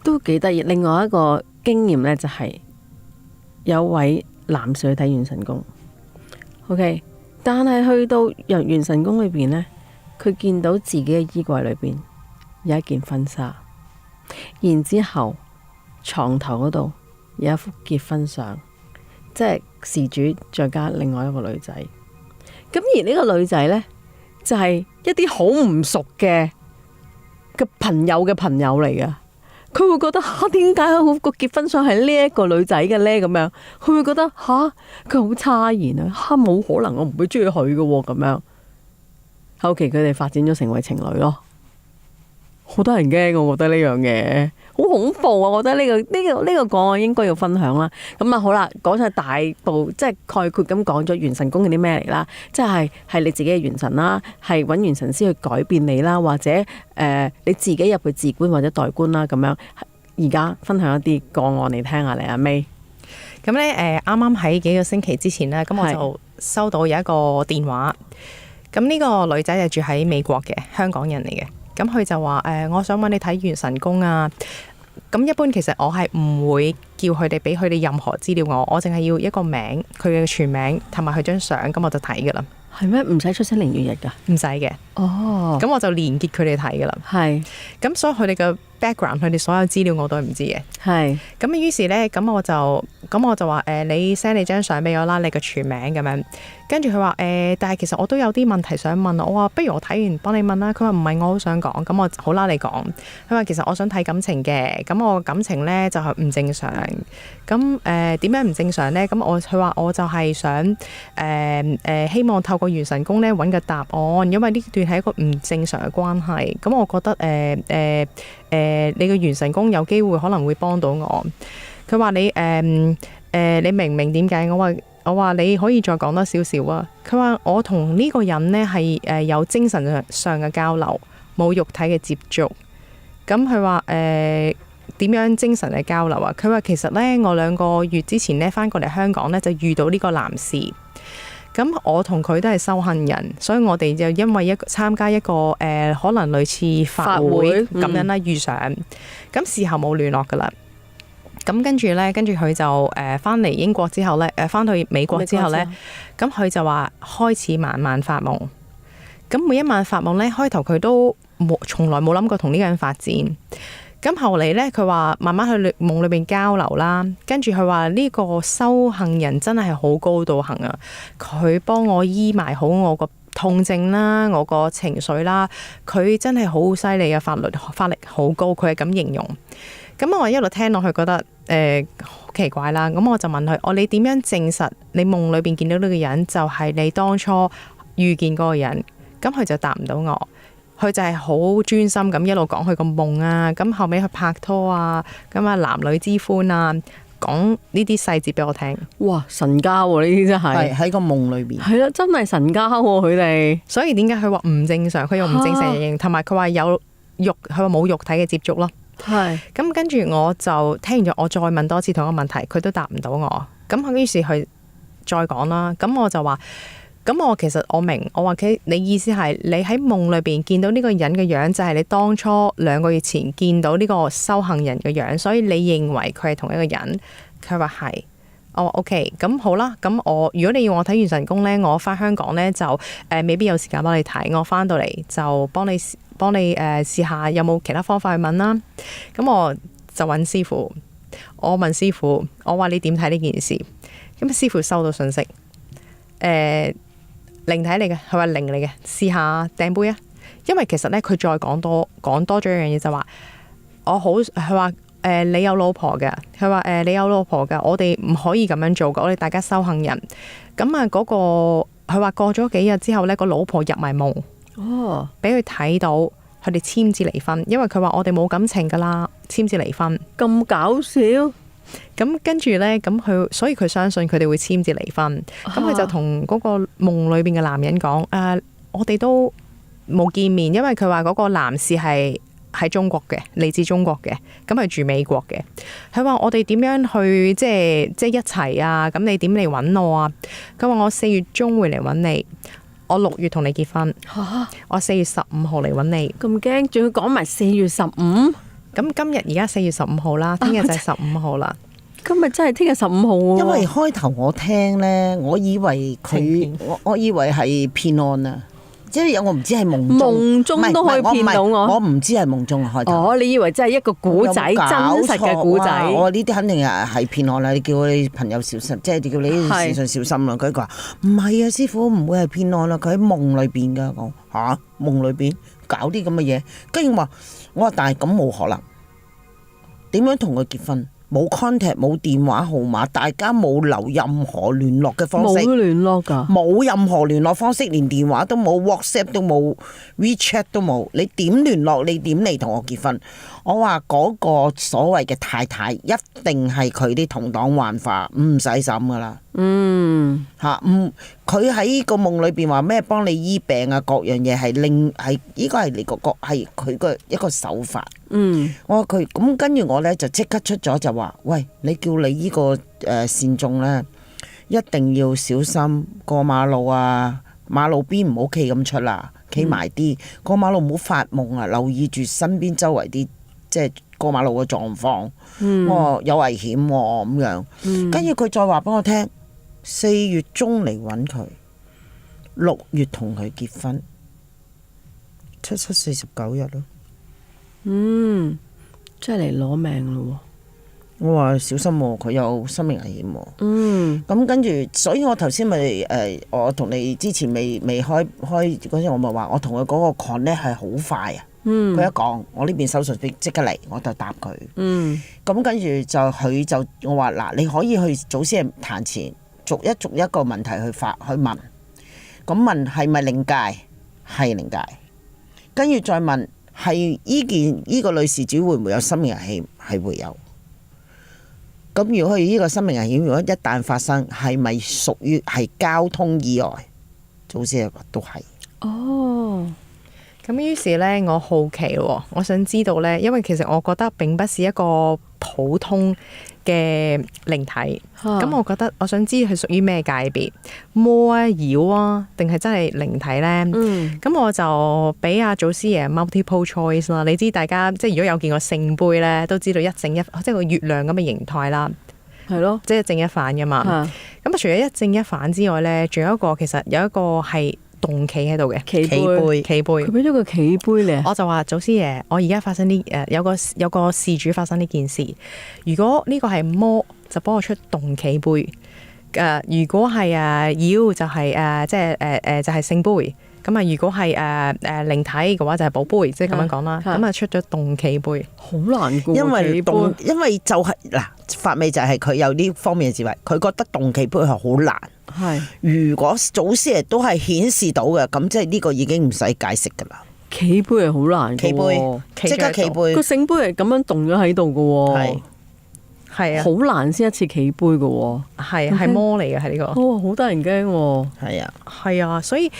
都幾得意。另外一個經驗呢，就係有位男士去睇元神宮，OK， 但係去到元神宮裏邊呢，佢見到自己嘅衣櫃裏邊有一件婚紗，然之後床頭嗰度有一幅結婚相，即係事主再加另外一個女仔。咁而呢個女仔呢，就係一啲好唔熟嘅朋友嘅朋友嚟嘅。佢會覺得點解個結婚相係呢一個女仔嘅呢？咁樣佢會覺得佢好差然啊！冇可能我唔會中意佢嘅喎咁樣。後期佢哋發展咗成為情侶咯，好多人驚，我覺得呢樣嘢好恐怖啊！我覺得呢個個案應該要分享啦。咁啊好啦，講晒大部即係概括咁講咗元神宮係啲咩嚟啦，即係你自己嘅元神啦，係揾元神師去改變你啦，或者你自己入去自觀或者代觀啦咁樣。而家分享一啲個案嚟聽下嚟，阿 May。
咁咧啱啱喺幾個星期之前咧，咁我就收到有一個電話。咁呢個女仔就住喺美國嘅香港人嚟嘅。咁佢就話我想揾你睇元神宮啊。咁一般其實我係唔會叫佢哋俾佢哋任何資料我淨係要一個名，佢嘅全名同埋佢張相，咁我就睇噶啦。
係咩？唔使出生年月日噶？
唔使嘅。哦。咁我就連結佢哋睇噶啦。係。咁所以佢哋嘅 background，佢哋所有資料我都係唔知嘅。係。咁於是咧，咁我就話你 send 你張相俾我啦，你嘅全名咁樣。跟住佢話但係其實我都有啲問題想問。我話不如我睇完幫你問啦。佢話唔係，我好想講。咁我好啦，你講。佢話其實我想睇感情嘅。咁我感情咧就係唔正常。咁點樣唔正常咧？咁佢話我就係想希望透過元神宮咧揾個答案，因為呢段係一個唔正常嘅關係。咁我覺得你個元神宮有機會可能會幫到我。佢話你明唔明點解？我話你可以再講多少少啊。佢話我同呢個人呢係有精神上嘅交流，冇肉體嘅接觸。咁佢話點樣精神嘅交流啊？佢話其實呢，我2個月之前呢返過嚟香港呢，就遇到呢個男士。咁我同佢都係修行人，所以我哋就因為參加一個可能類似法會咁樣啦，遇上。咁事後冇聯絡噶啦。咁跟住佢就翻嚟英國之後咧，翻去美國之後咧，咁佢就話開始晚晚發夢。咁每一晚發夢咧，開頭佢都從來冇諗過同呢個人發展。咁後嚟咧，佢話慢慢去夢裏邊交流啦。跟住佢話呢個修行人真係好高度行啊！佢幫我醫埋好我個痛症啦，我個情緒啦，佢真係好犀利嘅，法力好高。佢係咁形容。咁我一路聽落去覺得好奇怪啦。咁我就問佢：你點樣證實你夢裏邊見到呢個人就係你當初遇見嗰個人？咁佢就答唔到我。佢就係好專心咁一路講佢個夢啊。咁後尾佢拍拖啊，咁啊男女之歡啊，講呢啲細節俾我聽。哇！神交喎，呢啲真係
喺個夢裏邊。
係啦，真係神交喎佢哋。
所以點解佢話唔正常？佢用唔正常形容，同埋佢話有肉，佢話冇肉體嘅接觸咯。係。咁跟住我就聽完咗，我再問多次同一個問題，佢都答唔到我。咁於是佢再講啦。咁我就話。咁我其實我明，我話你意思係你喺夢裏邊見到呢個人嘅樣，就係你當初2個月前見到呢個修行人嘅樣，所以你認為佢係同一個人。佢話係，我話 OK， 咁好啦。咁如果你要我睇元神宮呢，我翻香港呢，就未必有時間幫你睇，我翻到嚟就幫你試下有冇其他方法去問啦。咁我就揾師傅，我問師傅，我話你點睇呢件事？咁師傅收到信息，靈體嚟嘅，佢話靈嚟嘅，試下掟杯啊！因為其實咧佢再講多咗一樣嘢就話，佢話你有老婆嘅，佢話你有老婆嘅，我哋唔可以咁樣做嘅，我哋大家修行人。咁啊嗰個佢話過咗幾日之後咧，個老婆入埋夢，俾佢睇到佢哋簽字離婚，因為佢話我哋冇感情噶啦，簽字離婚。
咁搞笑。
咁跟住咧，所以佢相信佢哋會簽字離婚。咁佢就同嗰個夢裏邊嘅男人講：我哋都冇見面，因為佢話嗰個男士係喺中國嘅，嚟自中國嘅，咁係住美國嘅。佢話我哋點樣去即係一齊啊？咁你點嚟揾我啊？佢話我4月中會嚟揾你，我6月同你結婚。我4月15號嚟揾你。
咁驚，仲要講埋4月15。
咁今日而家4月15號啦，聽日就係15號啦。
今日真係聽日15號喎。
因為開頭我聽咧，我以為我以為係騙案啊，即係我唔知係夢中
都可以騙到我。
我唔知係夢中開頭。
你以為真係一個古仔，真實嘅古仔。
我呢啲肯定係騙案啦！你叫你朋友小心，即係叫你啲善信小心啦。佢話唔係啊，師傅唔會係騙案啦，佢喺夢裏邊㗎。我夢裏邊搞啲咁嘅嘢，跟住我話但係咁冇可能，點樣同佢結婚？冇 contact，冇電話號碼，大家冇留任何聯絡嘅方式。
冇聯絡㗎，
冇任何聯絡方式，連電話都冇 ，WhatsApp 都冇 ，WeChat 都冇。你點聯絡？你點嚟同我結婚？我話嗰個所謂嘅太太一定係佢啲同黨幻化，唔使審噶啦。佢喺個夢裏邊話咩幫你醫病啊，各樣嘢係呢個係你個係佢個一個手法。我話佢咁跟住我咧就即刻出咗就話，喂，你叫你呢個善眾咧，一定要小心過馬路啊，馬路邊唔好企咁出啦，企埋啲過馬路唔好發夢啊，留意住身邊周圍啲即係過馬路嘅狀況。我話有危險喎咁樣。跟住佢再話俾我聽，4月中嚟揾佢，6月同佢結婚，7、7、49日咯。
真係嚟攞命咯。
我話小心喎，佢有生命危險喎。咁跟住，所以我頭先咪我同你之前未開嗰陣，我咪話我同佢嗰個 connect 係好快啊。佢一講，我呢邊手術即刻嚟，我就答佢。咁跟住佢我話嗱，你可以去祖師爺壇前逐一個問題去問。咁問係咪靈界？係靈界。跟住再問係呢個女事主會唔會有生命危險？係會有。咁如果佢呢個生命危險，如果一旦發生，係咪屬於係交通意外？祖師爺都係。
咁於是咧，我好奇喎，我想知道咧，因為其實我覺得並不是一個普通嘅靈體，咁我想知佢屬於咩界別，魔啊妖啊，定係真係靈體咧？咁我就俾阿祖師爺 multiple choice 啦。你知大家即係如果有見過聖杯咧，都知道一正一即係個月亮咁嘅形態啦，係咯，即係一正一反噶嘛。咁除咗一正一反之外咧，仲有一個其實有一個係動企喺度嘅企杯，佢俾咗個企杯咧。我就話祖師爺，我而家發生有個事主發生呢件事。如果呢個係魔，就幫我出動企杯。如果係妖，就係即係就係聖杯。咁啊，如果係靈體嘅話，就係寶杯，即係咁樣講啦。咁啊，出咗動企杯，好難估。
因為就係嗱，法味就係佢有呢方面嘅智慧，佢覺得動企杯係好難。如果祖師爺都係顯示到嘅，咁即係呢個已經唔使解釋噶啦。
企杯係好難，
企杯即刻企杯，
個聖杯係咁樣動咗喺度嘅，係啊，好難先一次企杯嘅，係
魔嚟嘅，係呢個，
好得人驚，
係
啊，所以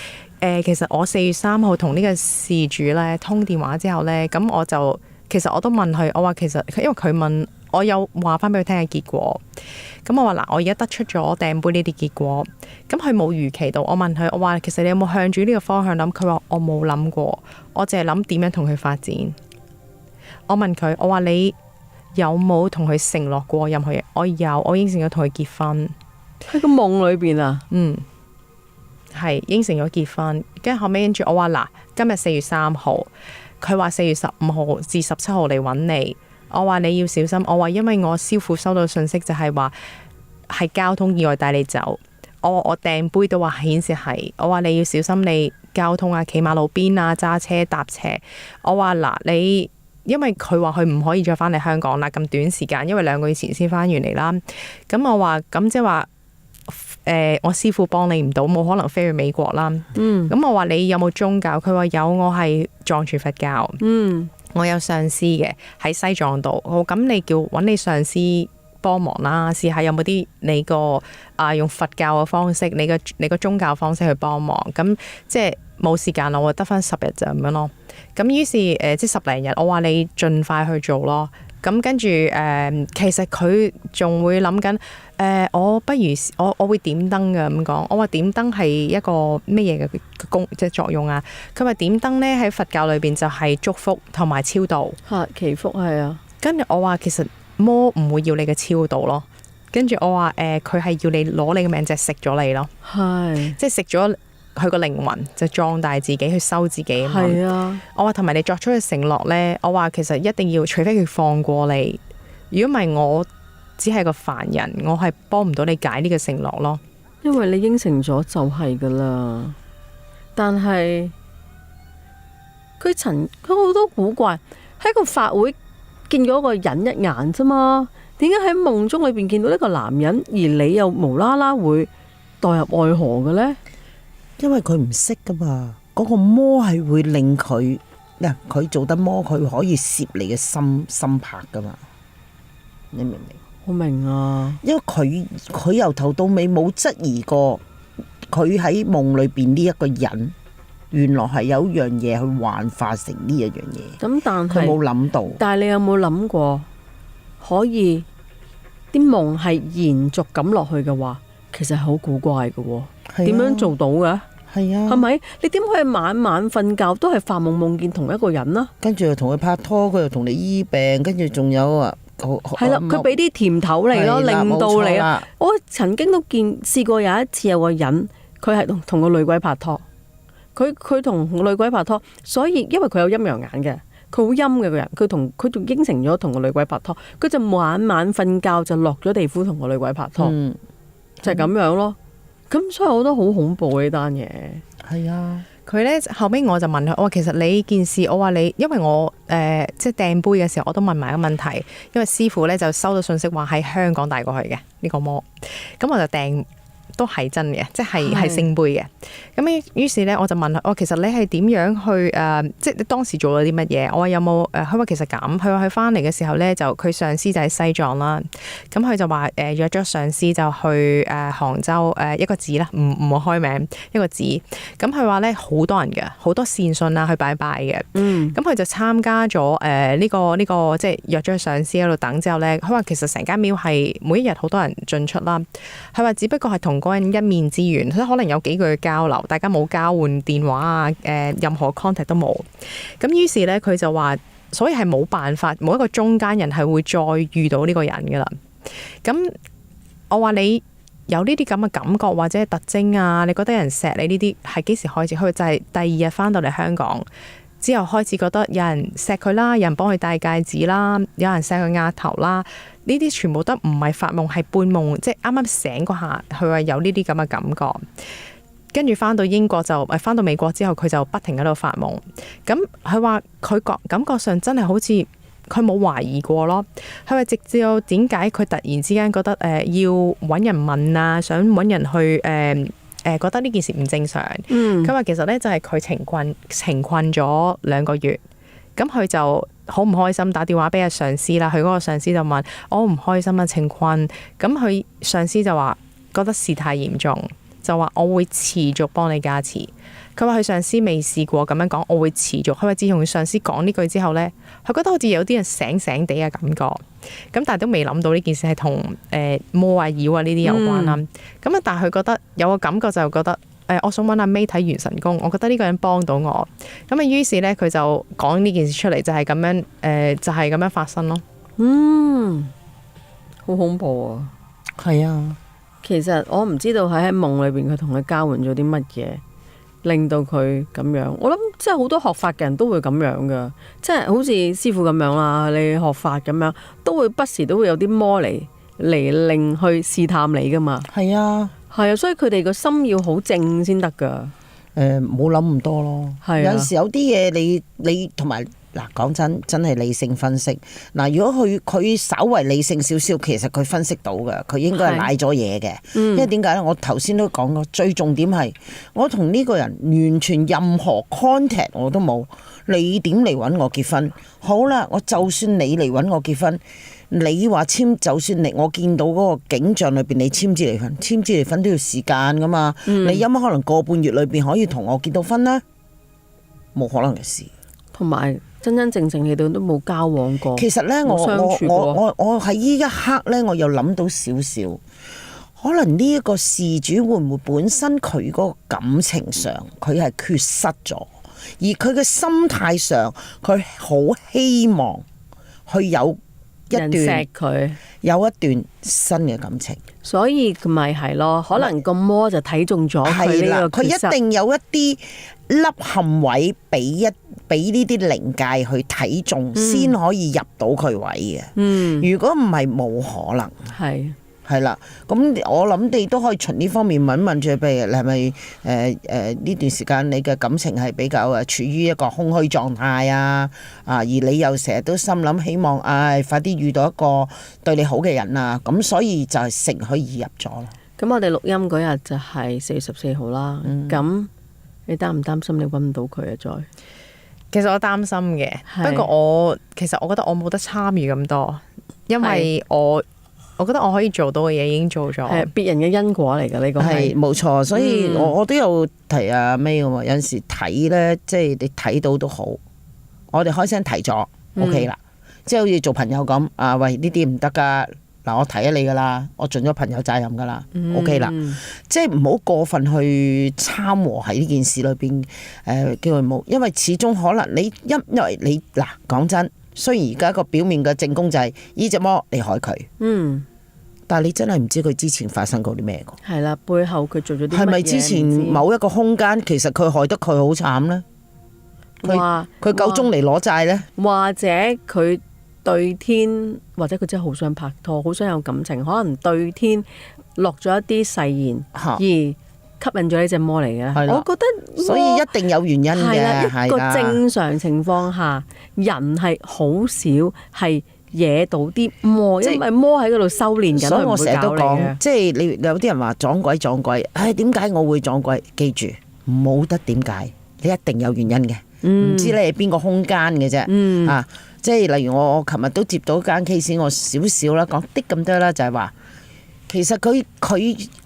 其實我4月3號同呢個事主咧通電話之後咧，咁其實我都問佢，我話其實因為佢問。我有話翻俾佢聽嘅結果，咁我話嗱，我而家得出咗訂杯呢啲結果，咁佢冇預期到。我問佢，我話其實你有冇向住呢個方向諗？佢話我冇諗過，我淨係諗點樣同佢發展。我問佢，我話你有冇同佢承諾過任何嘢？我有，我應承咗同佢結婚。
喺個夢裏邊啊？
係應承咗結婚。跟住後尾跟住我話嗱，今日4月3號，佢話4月15號至17號嚟揾你。我話你要小心，我話因為我師父收到信息就係話係交通意外帶你走，我掟杯都話顯示係，我話你要小心你交通啊，企馬路邊啊，揸車搭斜。我話嗱你。因為佢話佢唔可以再翻嚟香港啦，咁短時間，因為2個月前先翻完嚟啦。咁我話咁即係話，我師傅幫你唔到，冇可能飛去美國啦。咁我話你有冇宗教？佢話有，我係藏傳佛教。我有上師嘅喺西藏度。咁你叫揾你上師幫忙啦，試下有冇啲你個用佛教嘅方式，你個宗教方式去幫忙。咁即係冇時間啦，我得翻10日就咁樣咯。咁於是即係10零日，我話你盡快去做咯。咁跟住其實佢仲會諗緊我不如我會點燈嘅咁講。我話點燈係一個咩嘢嘅功即係作用啊？佢話點燈咧喺佛教裏邊就係祝福同埋超度
祈福係啊。
跟住我話其實魔唔會要你嘅超度咯。跟住我話佢係要你攞你嘅命，就係食咗你咯。係即係食咗。佢個靈魂就壯大自己去收自己啊嘛。係啊，我話同埋你作出嘅承諾呢，我話其實一定要，除非佢放過你，如果唔係我只係個凡人，我係幫唔到你解呢個承諾咯。
因為你應承咗就係噶啦，但係佢好多古怪，喺個法會見咗個人一眼啫嘛，點解喺夢中裏邊見到一個男人，而你又無啦啦會墮入愛河嘅呢？
因為佢唔識噶嘛，嗰個魔係會令佢佢做得魔，佢可以攝你嘅心魄噶嘛，你明唔明？
我明啊，因為
佢由頭到尾冇質疑過，佢喺夢裏邊呢一個人，原來係有一樣嘢去幻化成呢一樣嘢。咁但係佢冇諗到。
但係你有冇諗過，可以啲夢係延續咁落去嘅話，其實係好古怪嘅。點樣做到嘅？
係啊，
係咪？你點可以晚晚瞓覺都係發夢夢見同一個人啦？
跟住又同佢拍拖，佢又同你醫病，跟住仲有
係啦，佢俾啲甜頭你咯，令到你啊！我曾經都試過有一次有個人，佢係同個女鬼拍拖，佢同女鬼拍拖，所以因為佢有陰陽眼嘅，佢好陰嘅個人，佢仲應承咗同個女鬼拍拖，佢就晚晚瞓覺就落咗地府同個女鬼拍拖，就係咁樣咯。咁所以我覺得好恐怖呢單嘢。
係啊，
佢咧後尾我就問佢，我話其實你件事，我話你，因為我即係掟杯嘅時候，我都問埋一個問題，因為師傅咧就收到信息話喺香港帶過去嘅呢個魔，咁我就掟。都係真嘅，即係聖杯嘅。咁於是咧，我就問佢：其實你係點樣去即係你當時做咗啲乜嘢？我話有冇佢話其實咁。佢話佢翻嚟嘅時候咧，就佢上司就喺西藏啦。咁佢就話約咗上司就去杭州一個寺啦，唔好開名一個寺。咁佢話咧好多人嘅，好多善信啊去拜拜嘅。咁佢就參加咗呢個即係約咗上司喺度等之後咧，佢話其實成間廟係每一日好多人進出啦。佢話只不過係同嗰人一面之緣，所以可能有幾句交流，大家冇交換電話啊，任何 contact 都冇。咁於是咧，佢就話，所以係冇辦法，冇一個中間人係會再遇到呢個人噶啦。咁我話你有呢啲咁嘅感覺或者特徵啊，你覺得有人錫你呢啲係幾時開始？佢就係第2日翻到嚟香港之後開始覺得有人錫佢啦，有人幫佢戴戒指啦，有人錫佢額頭啦。呢啲全部都唔係發夢，係半夢，即係啱啱醒嗰下，佢話有呢啲咁嘅感覺。跟住翻到英國就翻到美國之後，佢就不停喺度發夢。咁佢話佢感覺上真係好似佢冇懷疑過咯。佢話直至到點解佢突然之間覺得要揾人問啊，想揾人去覺得呢件事唔正常。佢話其實咧就係佢情困咗2個月，咁佢就好唔開心，打電話俾阿上司啦。佢嗰個上司就問：我唔開心啊，情困。咁佢上司就話覺得事態嚴重，就話我會持續幫你加持。佢話佢上司未試過咁樣講，我會持續。佢話自從佢上司講呢句之後呢，佢覺得好似有啲人醒醒地嘅感覺。咁但係都未諗到呢件事係同魔啊妖啊呢啲有關啦。咁啊，但係佢覺得有個感覺就覺得我想揾阿 May 睇元神宮，我覺得呢個人幫到我。咁啊，於是呢，佢就講呢件事出嚟，就係咁樣就係咁樣發生咯。
好恐怖啊！
係啊，
其實我唔知道喺夢裏邊佢同佢交換咗啲乜嘢，令到佢咁樣。我諗即係好多學法嘅人都會咁樣噶，即係好似師父咁樣啦，你學法咁樣都會不時都會有啲魔嚟令去試探你噶嘛。
係啊，
係啊，所以佢哋個心要好靜先得㗎。
唔好諗咁多咯。
係啊
有陣時有啲嘢你同埋嗱，講真係理性分析。嗱，如果佢稍為理性少少，其實佢分析到嘅，佢應該係賴咗嘢嘅。因為點解咧？我頭先都講過，最重點係我同呢個人完全任何 contact 我都冇。你點嚟揾我結婚？好啦，我就算你嚟揾我結婚，你話簽，就算我見到嗰個景象裏邊你簽字離婚，簽字離婚都要時間噶嘛。你有乜可能個半月裏邊可以同我結到婚呢？冇可能嘅事。
同埋真真正正你哋都冇交往過。
其實呢，我喺呢一刻呢，我又諗到少少，可能呢一個事主會唔會本身佢嗰個感情上佢係缺失咗，而佢嘅心態上佢好希望去有一
人
段
錫佢，
有一段新嘅感情。
所以咪係咯，可能個魔就睇中咗佢
係啦，佢
呢個缺失
一定有一啲凹陷位俾呢啲靈界去睇中，先可以入到佢位嘅。如果唔係，冇可能。係啦，咁我諗你都可以循呢方面問問住，譬如你係咪呢段時間你嘅感情係比較處於一個空虛狀態啊？而你又成日都心諗希望快啲遇到一個對你好嘅人啊，咁所以就係乘虛而入咗咯。
咁我哋錄音嗰日就係4月14號啦。咁你擔唔擔心你揾唔到佢啊？再
其實我擔心嘅，不過我覺得我冇得參與咁多，因為我覺得我可以做到嘅嘢已經做咗，
係別人嘅因果嚟㗎，呢個
係冇錯，所以我都有提阿 May 㗎嘛。有陣時睇呢，即係你睇到都好，我哋開聲提咗 OK 啦，即係好似做朋友咁喂，呢啲唔得㗎，嗱我提咗你㗎啦，我盡咗朋友責任㗎啦，OK 啦，即係唔好過分去參和喺呢件事裏邊叫佢冇，因為始終可能因為你嗱講真，雖然而家個表面嘅正宮就係呢隻魔你害佢，但係你真係唔知佢之前發生過啲咩㗎。
係啦，背後佢做咗啲乜嘢？
係咪之前某一個空間，其實佢害得佢好慘呢？佢夠鐘嚟攞債呢？
或者佢對天，或者佢真係好想拍拖，好想有感情，可能對天落咗一啲誓言，而吸引咗呢隻魔嚟嘅。我覺得
所以一定有原因嘅。
係一個正常情況下，人係好少係惹到啲魔，因為魔喺嗰度修煉緊，
所以我成日都講，
嘅。
即係你有啲人話撞鬼，點解我會撞鬼？記住，冇得點解，你一定有原因嘅。唔知你係邊個空間嘅啫。即係例如我琴日都接到間 case，我少少啦，講啲咁多啦，就係話其實佢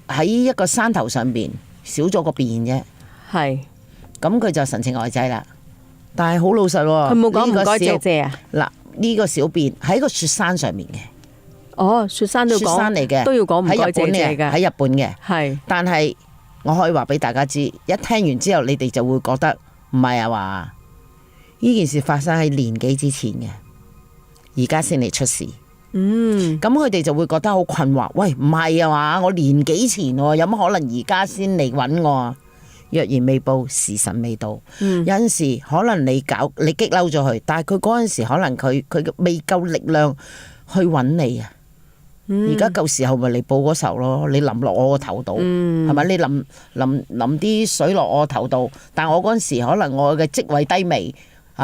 喺一個山頭上邊少咗個便啫。係。咁佢就神情呆滯啦，但係好老實喎。佢冇講唔該謝謝啊。嗱。呢個小便喺個雪山上面嘅，雪山都要講，雪山嚟嘅，都要講唔該謝謝嘅，喺日本嘅，係。但係我可以話俾大家知，一聽完之後，你哋就會覺得唔係啊話，呢件事發生喺年幾之前嘅，而家先嚟出事。咁佢哋就會覺得好困惑，喂，唔係啊嘛，我年幾前喎，有乜可能而家先嚟揾我啊？若然未報，時辰未到。有陣時可能你激嬲咗佢，但係佢嗰陣時可能佢未夠力量去揾你啊。而家夠時候咪嚟報嗰仇咯。你淋落我個頭度，係咪？你淋啲水落我個頭度，但我嗰陣時可能我嘅職位低微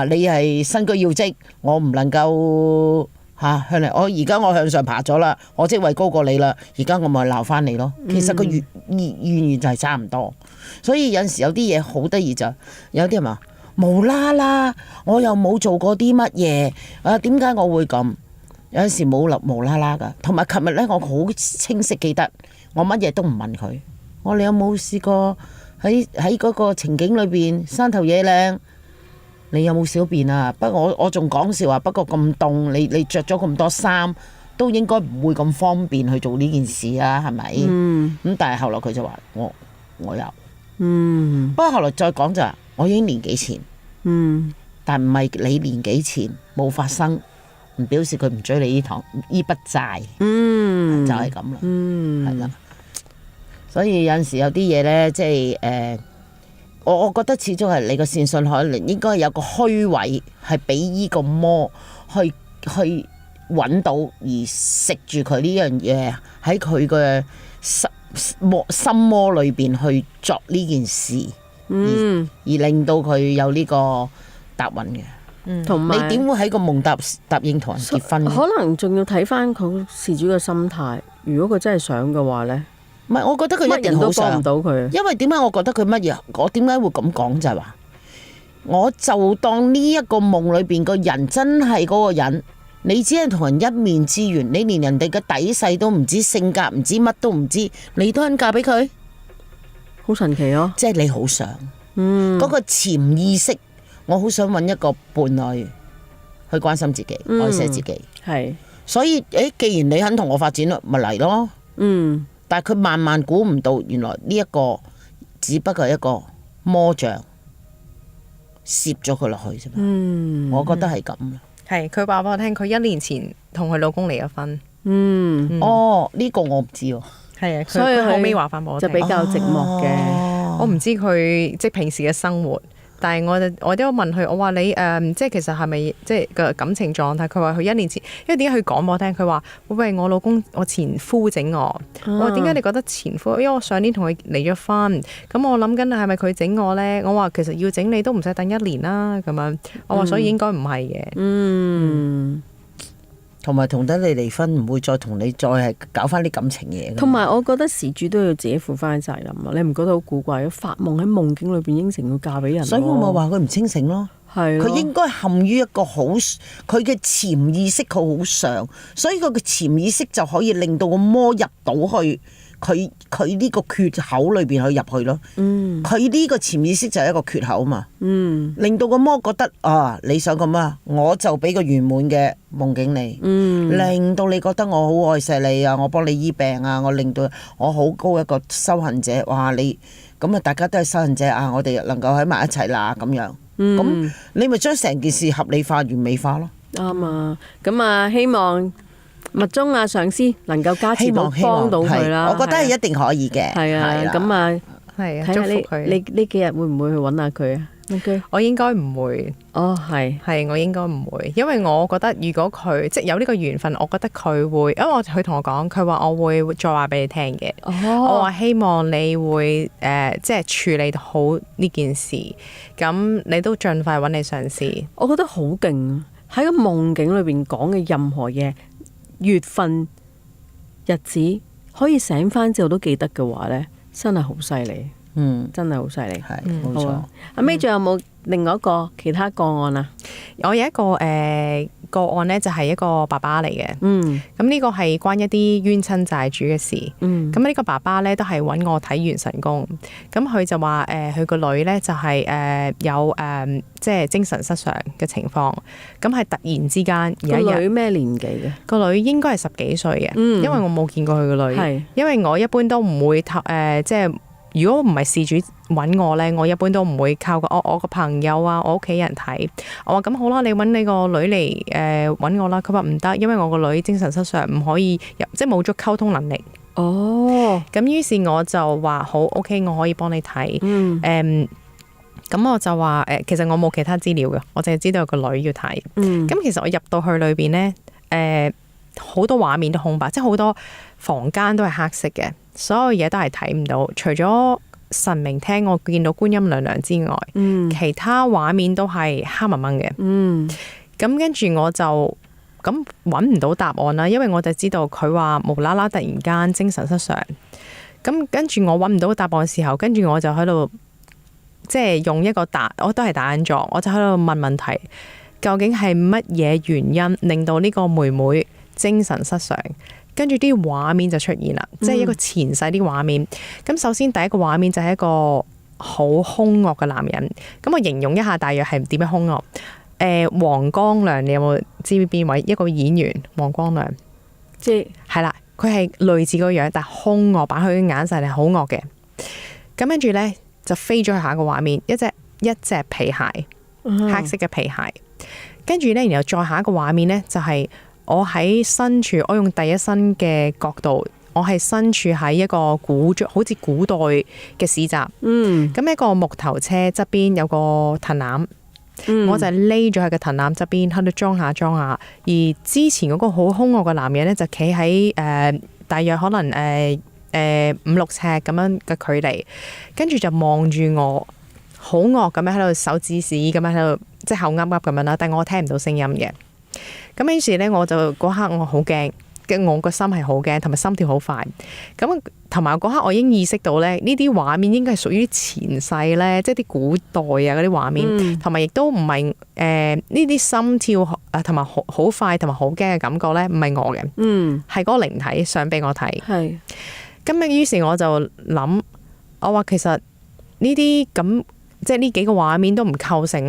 你係身居要職，我唔能夠向嚟。而家我向上爬咗啦，我職位高過你啦，而家我咪鬧翻你咯。其實個原因就係差唔多。所以有陣時有啲嘢好得意，就有啲人話無啦啦，我又冇做過啲乜嘢點解我會咁？有陣時冇無啦啦噶。同埋琴日呢，我好清晰記得，我乜嘢都唔問佢。你有冇試過喺嗰個情景裏邊山頭野嶺，你有冇小便啊？不過我仲講笑話，不過咁凍，你着咗咁多衫，都應該唔會咁方便去做呢件事啊？係咪？咁但係後來佢就話我有。不過後來再講就係，我已經年幾前，但唔係你年幾前冇發生，唔表示佢唔追你呢筆債，就係咁啦，係啦。所以有陣時有啲嘢呢，即係我覺得始終係你個善信可能應該有個虛位，係俾呢個魔去揾到而食住佢呢樣嘢喺佢嘅心魔裏邊去作呢件事，而令到佢有呢個答案嘅。
同埋
你點會喺個夢答應同人結婚？
可能仲要睇翻佢事主嘅心態。如果佢真係想嘅話咧，
唔係，我覺得佢一
乜人都幫
定好想
唔。到佢。
因為點解我覺得佢乜嘢？我點解會咁講就係話，我就當呢一個夢裏邊個人真係嗰個人，你只係同人一面之緣，你連人哋嘅底細都唔知，性格唔知，乜都唔知，你都肯嫁俾佢，
好神奇咯。
即係你好想，嗰個潛意識，我好想揾一個伴侶去關心自己、愛惜自己。
係。
所以既然你肯同我發展咯，咪嚟咯。但係佢萬萬估唔到，原來呢一個只不過係一個魔像，攝咗佢落去啫嘛。我覺得係咁。
係佢話俾我聽，佢1年前同佢老公離咗婚。
哦，呢個我唔知喎。
係啊，
所以
佢後尾話翻俾我聽，
就比較寂寞嘅。
我唔知佢即係平時嘅生活。但係我都有問佢，我話你即係其實係咪即係個感情狀態？佢話佢1年前，因為點解佢講俾我聽？佢話喂，我老公我前夫整我。我話點解你覺得前夫？因為我上年同佢離咗婚，咁我諗緊係咪佢整我呢？我話其實要整你都唔使等1年啦，咁樣。我話所以應該唔係嘅。
同埋同得你離婚，唔會再同你再係搞翻啲感情嘢。
同埋我覺得事主都要自己負翻責任啊！你唔覺得好古怪？發夢喺夢境裏邊應承要嫁俾人，
所以我咪話佢唔清醒咯。
係
佢應該陷於一個佢嘅潛意識佢好上，所以佢嘅潛意識就可以令到個魔入到去佢呢個缺口裏邊去入去咯。佢呢個潛意識就係一個缺口嘛。令到個魔覺得你想咁啊，我就俾個圓滿嘅夢境你。令到你覺得我好愛錫你啊，我幫你醫病啊，我令到我好高一個修行者。哇！你咁啊，大家都係修行者啊，我哋能夠喺埋一齊啦咁樣。咁你咪將成件事合理化、完美化咯。
啱啊！咁啊，希望密宗啊上師能夠加持到幫到佢啦。
我覺得係一定可以嘅。
係啊，咁啊，
係啊，
睇下
祝福佢。
你呢幾日會唔會去揾下佢啊？
我應該唔會。係我應該唔會，因為我覺得如果佢即係有呢個緣分，我覺得佢會，因為佢同我講，佢話我會再話俾你聽嘅。我話希望你會即係處理好呢件事，咁你都盡快揾你上司。
我覺得好勁啊！喺個夢境裏邊講嘅任何嘢、月份、日子，可以醒翻之後都記得嘅話呢，真係好犀利。真係好犀利。
係冇錯。
阿 May 仲有冇另外一個其他個案啊？
我有一個個案呢，就係一個爸爸嚟嘅。咁呢個係關一啲冤親債主嘅事。咁呢個爸爸呢，都係揾我睇元神宮。咁佢就話佢個女呢，就係有即係精神失常嘅情況。咁係突然之間有一日，
個女咩年紀嘅？
個女應該係10幾歲嘅。因為我冇見過佢個女。
係
因為我一般都唔會即係。如果唔係事主揾我呢，我一般都唔會靠我個朋友啊，我屋企人睇。我話咁好啦，你揾你個女嚟揾我啦。佢話唔得，因為我個女精神失常，唔可以即係冇咗溝通能力。咁於是我就話好 OK， 我可以幫你睇。咁我就話其實我冇其他資料嘅，我淨係知道有個女要睇。咁其實我入到去裏邊呢，好多畫面都空白，即係好多房間都係黑色嘅。所有嘢都係睇唔到，除咗神明廳我見到觀音娘娘之外，其他畫面都係黑蒙蒙嘅。咁跟住我就咁揾唔到答案啦，因為我就知道佢話無啦啦突然間精神失常。咁跟住我揾唔到答案嘅時候，跟住我就喺度即係用一個我都係打緊坐，我就喺度問問題，究竟係乜嘢原因令到呢個妹妹精神失常？跟住啲畫面就出現啦，即係一個前世啲畫面。咁首先第一個畫面就係一個好兇惡嘅男人。咁我形容一下，大約係點樣兇惡？黃光亮，你有冇知邊位？一個演員黃光亮，即係啦，佢係類似個樣，但係兇惡版，佢嘅眼神係好惡嘅。咁跟住呢，就飛咗去下一個畫面，一隻皮鞋，黑色嘅皮鞋。跟住呢，然後再下一個畫面呢，就係。我喺身處，我用第一身嘅角度，我係身處喺一個好似古代嘅市集。咁一個木頭車側邊有個藤籃，我就匿咗喺個藤籃側邊喺度裝下。而之前嗰個好兇惡嘅男人咧，就企喺大約可能5-6尺咁樣嘅距離，跟住就望住我，好惡咁樣喺度手指屎咁樣喺度，即係口噏噏咁樣啦。但係我聽唔到聲音嘅。咁於是咧，我就嗰刻我好驚。我個心係好驚，同埋心跳好快。咁同埋嗰刻我已經意識到咧，呢啲畫面應該係屬於前世咧，即係啲古代啊嗰啲畫面，同埋亦都唔係呢啲心跳同埋好快同埋好驚嘅感覺咧，唔係我嘅，係嗰個靈體想俾我睇。
係。
咁於是我就諗，我話其實呢啲咁即係呢幾個畫面都唔構成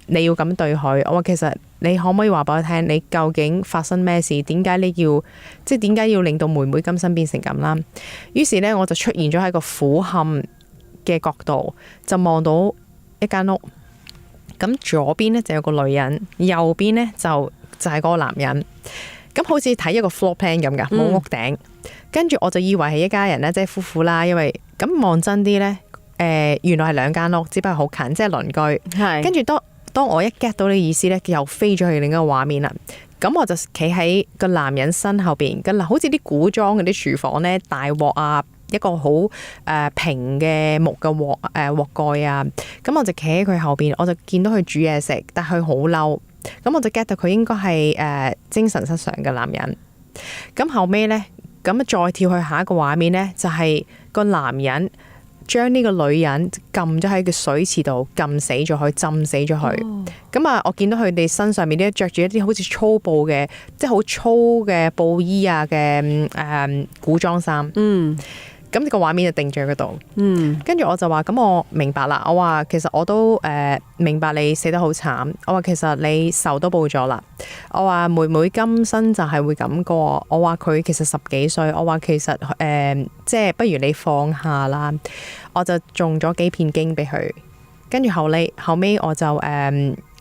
你要咁對佢。我話其實你可唔可以話俾我聽，你究竟發生咩事？點解你要即係點解要令到妹妹今生變成咁啦？於是咧，我就出現咗喺個俯瞰嘅角度，就望到一間屋。咁左邊咧就有個女人，右邊咧就係嗰個男人。咁好似睇一個 floor plan 咁噶，冇屋頂。跟住我就以為係一家人咧，即係夫婦啦。因為咁望真啲咧，原來係兩間屋，只不過好近，即係鄰居。係。跟住當我一 get 到你意思咧，又飛咗去另一個畫面啦。咁我就企喺個男人身後邊，好似啲古裝嗰啲廚房咧，大鑊啊，一個好平嘅木嘅鑊蓋啊。咁我就企喺佢後邊，我就見到佢煮嘢食，但係佢好嬲。咁我就 get 到佢應該係精神失常嘅男人。咁後尾咧，咁再跳去下一個畫面咧，就係個男人將呢個女人撳咗喺個水池度，撳死咗佢，浸死咗佢。咁啊，我見到佢哋身上面咧着住一啲好似粗布嘅，即係好粗嘅布衣啊嘅古裝衫。咁呢個畫面就定住喺嗰度。跟住我就話：咁我明白啦。我話其實我都明白你死得好慘。我話其實你仇都報咗啦。我話妹妹今生就係會咁過。我話佢其實10幾歲。我話其實即係不如你放下啦。我就種咗幾片經俾佢。跟住後尾我就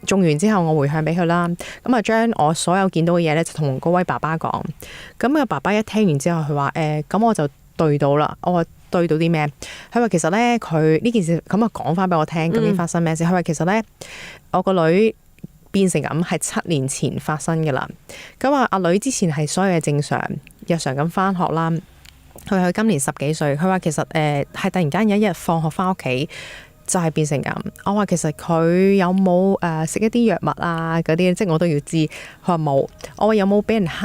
種完之後，我回向俾佢啦。咁啊，將我所有見到嘅嘢咧，就同嗰位爸爸講。咁個爸爸一聽完之後，佢話咁我就對到啦。我話對到啲咩？佢話其實咧，佢呢件事咁啊，講翻俾我聽，究竟發生咩事？佢話其實咧，我個女變成咁係7年前發生噶啦。咁啊，阿女之前係所有嘢正常，日常咁翻學啦。佢話佢今年10幾歲。佢話其實係突然間有一日放學翻屋企，就係變成咁。我話其實佢有冇食一啲藥物啊嗰啲，即係我都要知。佢話冇。我話有冇俾人蝦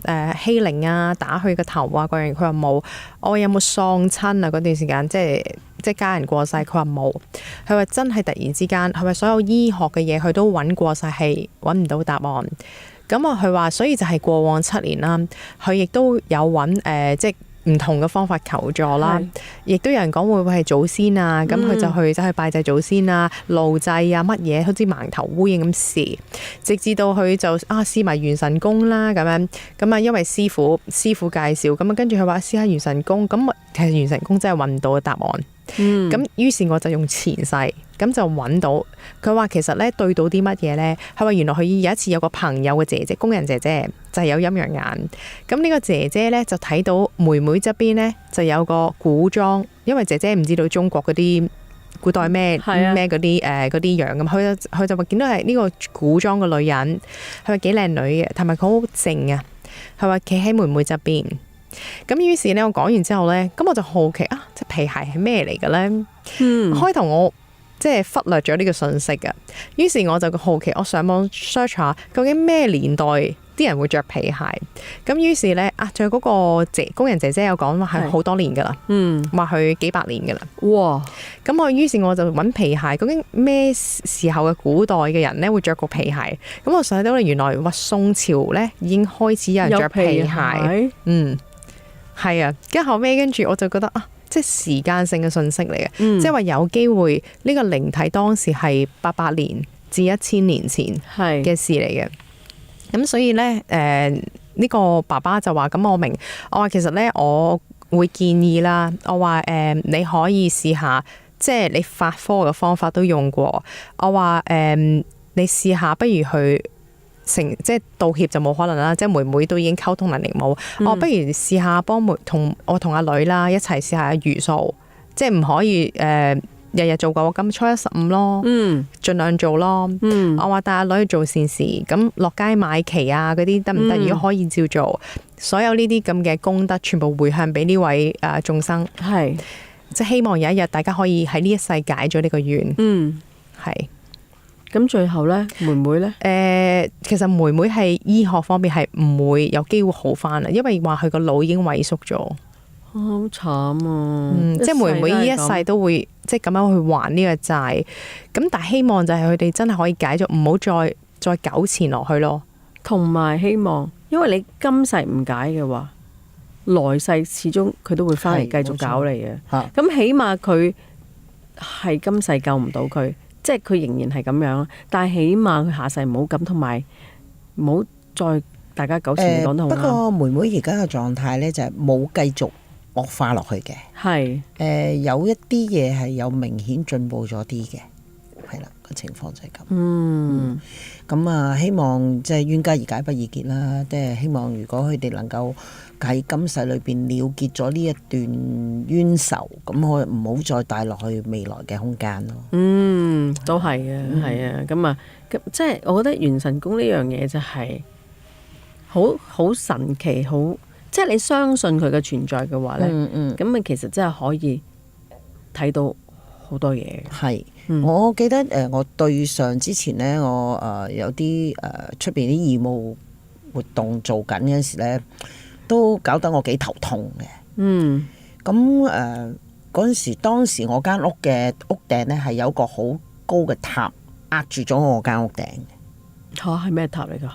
啊欺凌啊打佢個頭啊嗰樣？佢話冇。我話有冇喪親啊嗰段時間，即係家人過世？佢話冇。佢話真係突然之間，佢話所有醫學嘅嘢佢都揾過晒，係揾唔到答案。咁啊，佢話所以就係過往7年啦，佢亦都有揾即係唔同嘅方法求助啦，亦都有人講會唔會係祖先啊？咁佢就去拜祭祖先啊、爐祭啊乜嘢，好似盲頭烏蠅咁試，直至到佢就試埋元神功啦咁樣。咁啊，因為師傅介紹，咁啊跟住佢話試下元神功，咁其實元神功真係揾唔到嘅答案。咁於是我就用前世，咁就揾到。佢話其實咧對到啲乜嘢咧？佢話原來佢有一次有個朋友嘅姐姐，工人姐姐就係有陰陽眼。咁呢個姐姐咧就睇到妹妹側邊咧就有個古裝，因為姐姐唔知道中國嗰啲古代咩嗰啲嗰啲樣咁，佢就話見到係呢個古裝嘅女人，佢話幾靚女嘅，同埋佢好靜啊。佢話企喺妹妹側邊。咁於是咧，我講完之後咧，咁我就好奇啊，即係皮鞋係咩嚟嘅咧？開頭我即係忽略咗呢個信息㗎。於是我就好奇，我上網 search 下究竟咩年代啲人會着皮鞋。咁於是咧仲有嗰個工人姐姐有講話係好多年噶啦，話佢幾百年噶啦。哇！咁於是我就揾皮鞋，究竟咩時候嘅古代嘅人咧會着個皮鞋？咁我睇到咧，原來話宋朝咧已經開始有人着皮鞋。係啊，跟住我就覺得即係時間性嘅信息嚟嘅，即係話有機會呢個靈體當時係800年至1000年前嘅事嚟嘅。咁所以咧，呢個爸爸就話：咁我明。我話其實咧，我會建議啦。我話你可以試下，即係你發科嘅方法都用過。我話你試下，不如去。即係道歉就冇可能啦，即係妹妹都已經溝通能力冇。我不如試下幫同阿女啦一齊試下茹素，即係唔可以日日做過咁初一十五咯，盡量做咯。我話帶阿女去做善事，咁落街買旗啊嗰啲得唔得？如果可以照做，所有呢啲咁嘅功德全部回向俾呢位眾生，
係
即係希望有一日大家可以喺呢一世解咗呢個願。係。
咁最後咧，妹妹咧？
其實妹妹係醫學方面係唔會有機會好翻啦，因為話佢個腦已經萎縮咗。
好慘啊！
即係妹妹呢一世都會即係咁樣去還呢個債。咁但係希望就係佢哋真係可以解咗，唔好再糾纏落去咯。
同埋希望，因為你今世唔解嘅話，來世始終佢都會翻嚟繼續搞你嘅。咁起碼佢係今世救唔到佢。即係佢仍然係咁樣，但係起碼佢下世唔好咁，同埋唔好再大家糾纏講得好啱。
不過妹妹而家嘅狀態咧就係冇繼續惡化落去嘅，
係
有一啲嘢係有明顯進步咗啲嘅，係啦，個情況就係咁。咁啊，希望即係冤家宜解不宜結啦，即係希望如果佢哋能夠喺今世裏邊了結咗呢一段冤仇，咁我唔好再帶落去未來嘅空間咯。
都係嘅，係啊，咁啊，即係我覺得元神宮呢樣嘢就係好神奇，好即係你相信佢嘅存在嘅話咧，咁啊其實真係可以睇到好多嘢。
係，我記得我對上之前咧，我有啲出邊啲義務活動做緊嗰陣時咧，都搞得我幾頭痛嘅。咁嗰陣時，當時我間屋嘅屋頂咧係有個好高嘅塔壓住咗我間屋頂。
嚇係咩塔嚟㗎？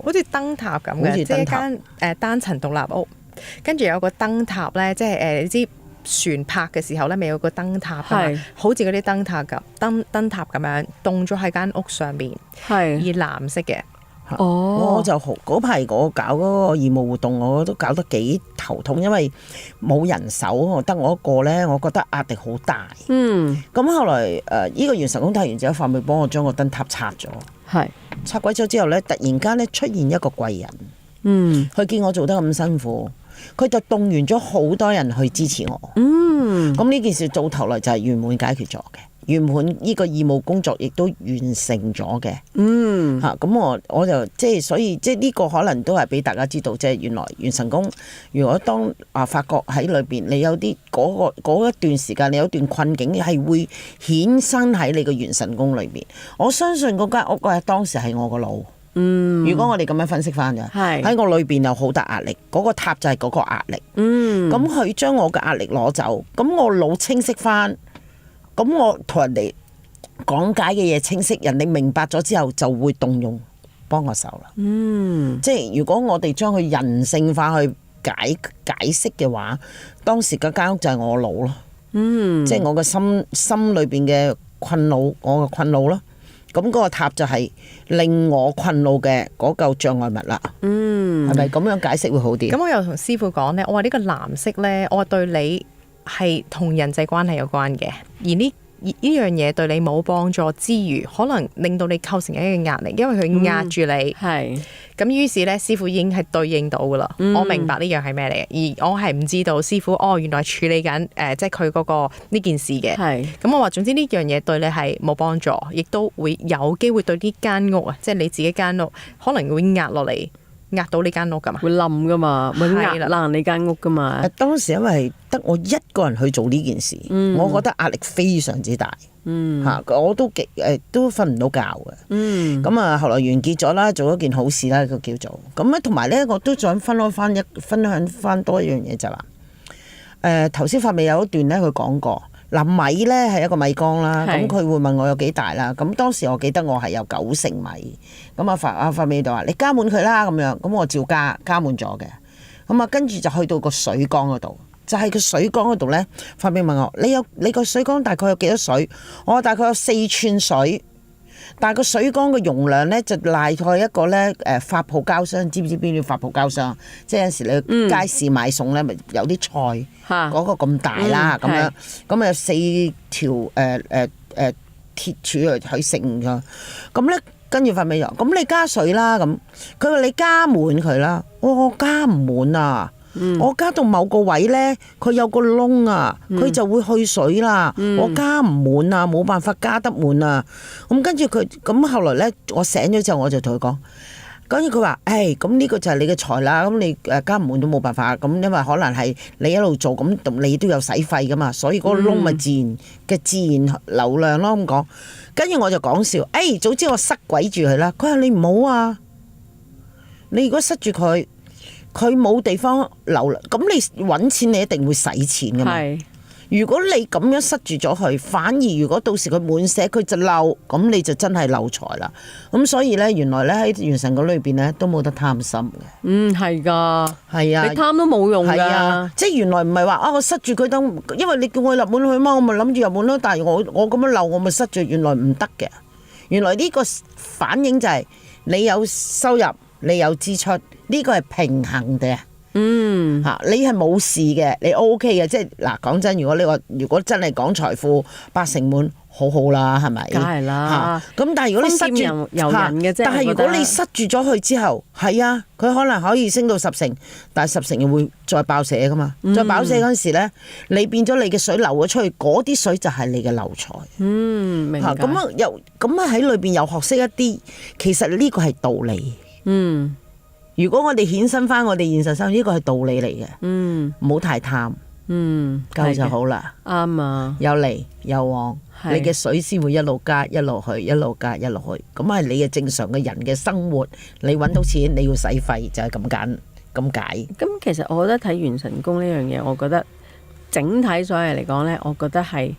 好似燈塔咁嘅，即係一間單層獨立屋，跟住有個燈塔咧，即係你知船泊嘅時候咧，咪有個燈塔㗎嘛，好似嗰啲燈塔咁燈塔咁樣，棟咗喺間屋上邊，係以藍色嘅。
我就嗰排我搞嗰個義務活動，我都搞得幾頭痛，因為冇人手，得我一個咧，我覺得壓力好大。咁後來呢個元神宮睇完之後，範美幫我將個燈塔拆咗，拆鬼咗之後咧，突然間咧出現一個貴人，佢見我做得咁辛苦，佢就動員咗好多人去支持我。咁呢件事到頭來就係圓滿解決咗嘅。原本呢個義務工作亦都完成咗嘅，咁我就即係所以即係呢個可能都係俾大家知道，即係原來元神宮，如果當發覺喺裏邊你有啲嗰一段時間，你有一段困境係會衍生喺你個元神宮裏邊。我相信嗰間屋係當時係我個腦。如果我哋咁樣分析翻嘅，喺我裏邊有好大壓力，嗰個塔就係嗰個壓力。咁佢將我嘅壓力攞走，咁我腦清晰翻。咁我同人哋講解嘅嘢清晰，人哋明白咗之後就會動用幫我手啦。即係如果我哋將佢人性化去解釋嘅話，當時嗰間屋就係我腦咯。即係我嘅心裏邊嘅困惱，我嘅困惱咯。咁嗰個塔就係令我困惱嘅嗰嚿障礙物啦。係咪咁樣解釋會好啲？
咁我又同師傅講呢，我話呢個藍色呢，我話對你係同人際關係有關嘅，而呢樣嘢對你冇幫助之餘，可能令到你構成一個壓力，因為佢壓住你。係咁，於是咧，師傅已經係對應到噶啦。我明白呢樣係咩嚟嘅，而我係唔知道師傅原來處理緊即係佢嗰個呢件事嘅。係咁，我話總之呢樣嘢對你係冇幫助，亦都會有機會對呢間屋啊，即係你自己間屋，可能會壓落嚟。壓到呢間屋噶嘛，
會冧噶嘛，會壓爛你間屋噶嘛。
當時因為得我一個人去做呢件事，我覺得壓力非常之大。我都都瞓唔到覺嘅。咁啊，後來完結咗啦，做咗件好事啦，佢叫做咁咧。同埋咧，我都想分享翻多一樣嘢就係話，頭先發尾有一段咧，佢講過。嗱，米咧係一個米缸啦，咁佢會問我有幾大啦，咁當時我記得我係有9成米，咁發尾就話你加滿佢啦咁樣，咁我照加滿咗嘅，咁啊跟住就去到個水缸嗰度，就係個水缸嗰度咧，發尾問我你個水缸大概有幾多水？我話大概有4寸水。但係個水缸嘅容量咧就大概一個咧發泡膠箱，知唔知邊啲發泡膠箱？即係有時你街市買餸咧，咪有啲菜嗰個咁大啦，咁樣咁有4條鐵柱去盛㗎。咁咧跟住發尾話：咁你加水啦咁。佢話你加滿佢啦。我加唔滿啊！我加到某個位呢，佢有個窿啊，佢就會去水啦。我加唔滿啊，冇辦法加得滿啊。咁跟住佢，咁後來呢，我醒咗之後，我就同佢講。跟住佢話：咁呢個就係你嘅財啦，咁你加唔滿都冇辦法，咁因為可能係你一路做，咁你都有使費噶嘛，所以嗰個窿咪自然流量咯咁講。跟住我就講笑，早知我塞鬼住佢啦。佢話你唔好啊，你如果塞住佢冇地方流量，咁你揾錢你一定會使錢噶嘛。如果你咁樣塞住咗佢，反而如果到時佢滿瀉佢就漏，咁你就真係漏財啦。咁所以呢，原來呢喺元神宮裏邊呢都冇得貪心嘅。
係㗎，
係啊，
你貪都冇用㗎。
係啊，即係原來唔係話我塞住佢等，因為你叫我入門去嘛，我咪諗住入門咯。但係我咁樣漏，我咪塞住，原來唔得嘅。原來呢個反映就係你有收入，你有支出，呢個係平衡嘅。你係冇事嘅，你 OK 嘅，即係嗱，講真，如果真係講財富8成滿，好好啦，係咪？
梗係啦。
咁但係如果你塞住
由人嘅啫，
但係如果你塞住咗佢之後，係啊，佢可能可以升到10成，但係10成又會再爆瀉噶嘛。再爆瀉嗰陣時咧，你變咗你嘅水流咗出去，嗰啲水就係你嘅流財。
明白。
咁喺裏邊又學識一啲，其實呢個係道理。如果我哋衍生翻我哋現實生活，呢個係道理嚟嘅，唔好太貪，夠就好啦。
啱啊，
有嚟有往，你嘅水先會一路加一路去，一路加一路去。咁係你嘅正常嘅人嘅生活，你揾到錢，你要使費就係咁解。
咁其實我覺得睇元神宮呢樣嘢，我覺得整體所謂嚟講呢，我覺得係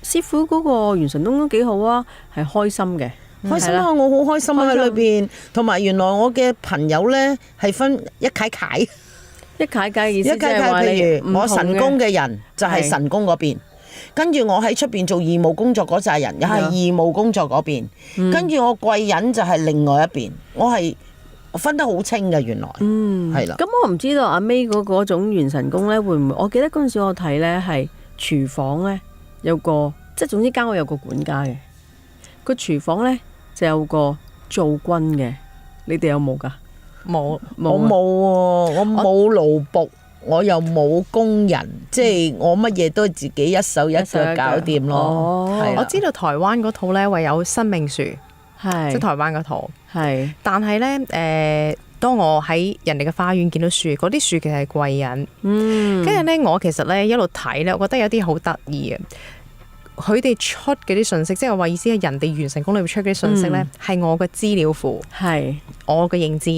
師傅嗰個元神宮都幾好啊，係開心嘅。
開心啊！我好開心啊喺裏邊，同埋原來我嘅朋友呢係分一楷楷嘅意思，即係話譬如我神宮嘅人就係神宮嗰邊，跟住我喺出邊做義務工作嗰扎人又係義務工作嗰邊，跟住我貴人就係另外一邊，我係分得好清嘅原來，係啦。
咁我唔知道阿 May 嗰種元神宮呢會唔會？我記得嗰陣時我睇呢係廚房呢有個，即係總之間屋有個管家嘅，個廚房呢就有個做軍嘅，你哋有冇㗎？
冇，我冇喎，我冇奴僕，我又冇工人，即係我乜嘢都自己一手一腳搞掂咯。
我知道台灣嗰套呢，唯有生命樹，即係台灣嗰套。係，但係呢，當我喺人哋嘅花園見到樹，嗰啲樹其實係貴人。跟住呢，我其實呢一路睇呢，我覺得有啲好得意嘅。佢哋出嗰啲信息，即係話意思係人哋元神宮裏面出嗰啲信息呢，係我嘅資料庫，係我嘅認知。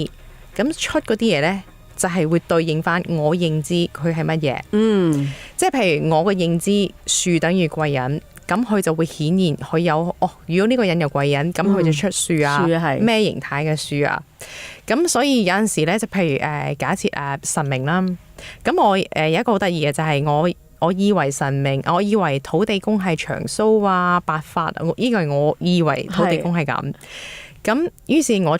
咁出嗰啲嘢呢，就係會對應翻我認知佢係乜嘢。即係譬如我嘅認知樹等於貴人，咁佢就會顯現佢有如果呢個人有貴人，咁佢就出樹啊，咩形態嘅樹啊。咁所以有陣時呢，就譬如假設神明啦，咁我有一個好得意嘅就係我以為神明，我以為土地公係長蘇啊、白髮，呢個係我以為土地公係咁。咁於是我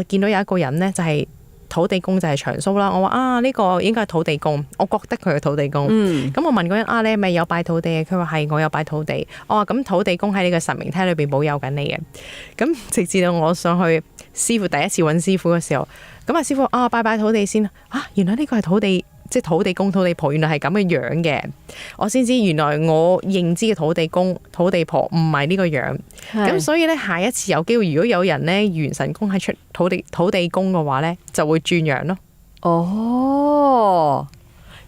見到有一個人呢，就係土地公就係長蘇啦。我話呢個應該係土地公，我覺得佢係土地公。咁我問嗰人你係咪有拜土地嘅？佢話係，我有拜土地。我話咁土地公喺呢個神明廳裏邊保佑緊你嘅。咁直至到我上去師傅第一次揾師傅嘅時候，咁師傅拜土地先。原來呢個係土地。即係土地公、土地婆，原來係咁嘅樣嘅，我先知原來我認知嘅土地公、土地婆唔係呢個樣。咁所以咧，下一次有機會，如果有人咧元神宮係出土地公嘅話咧，就會轉樣咯。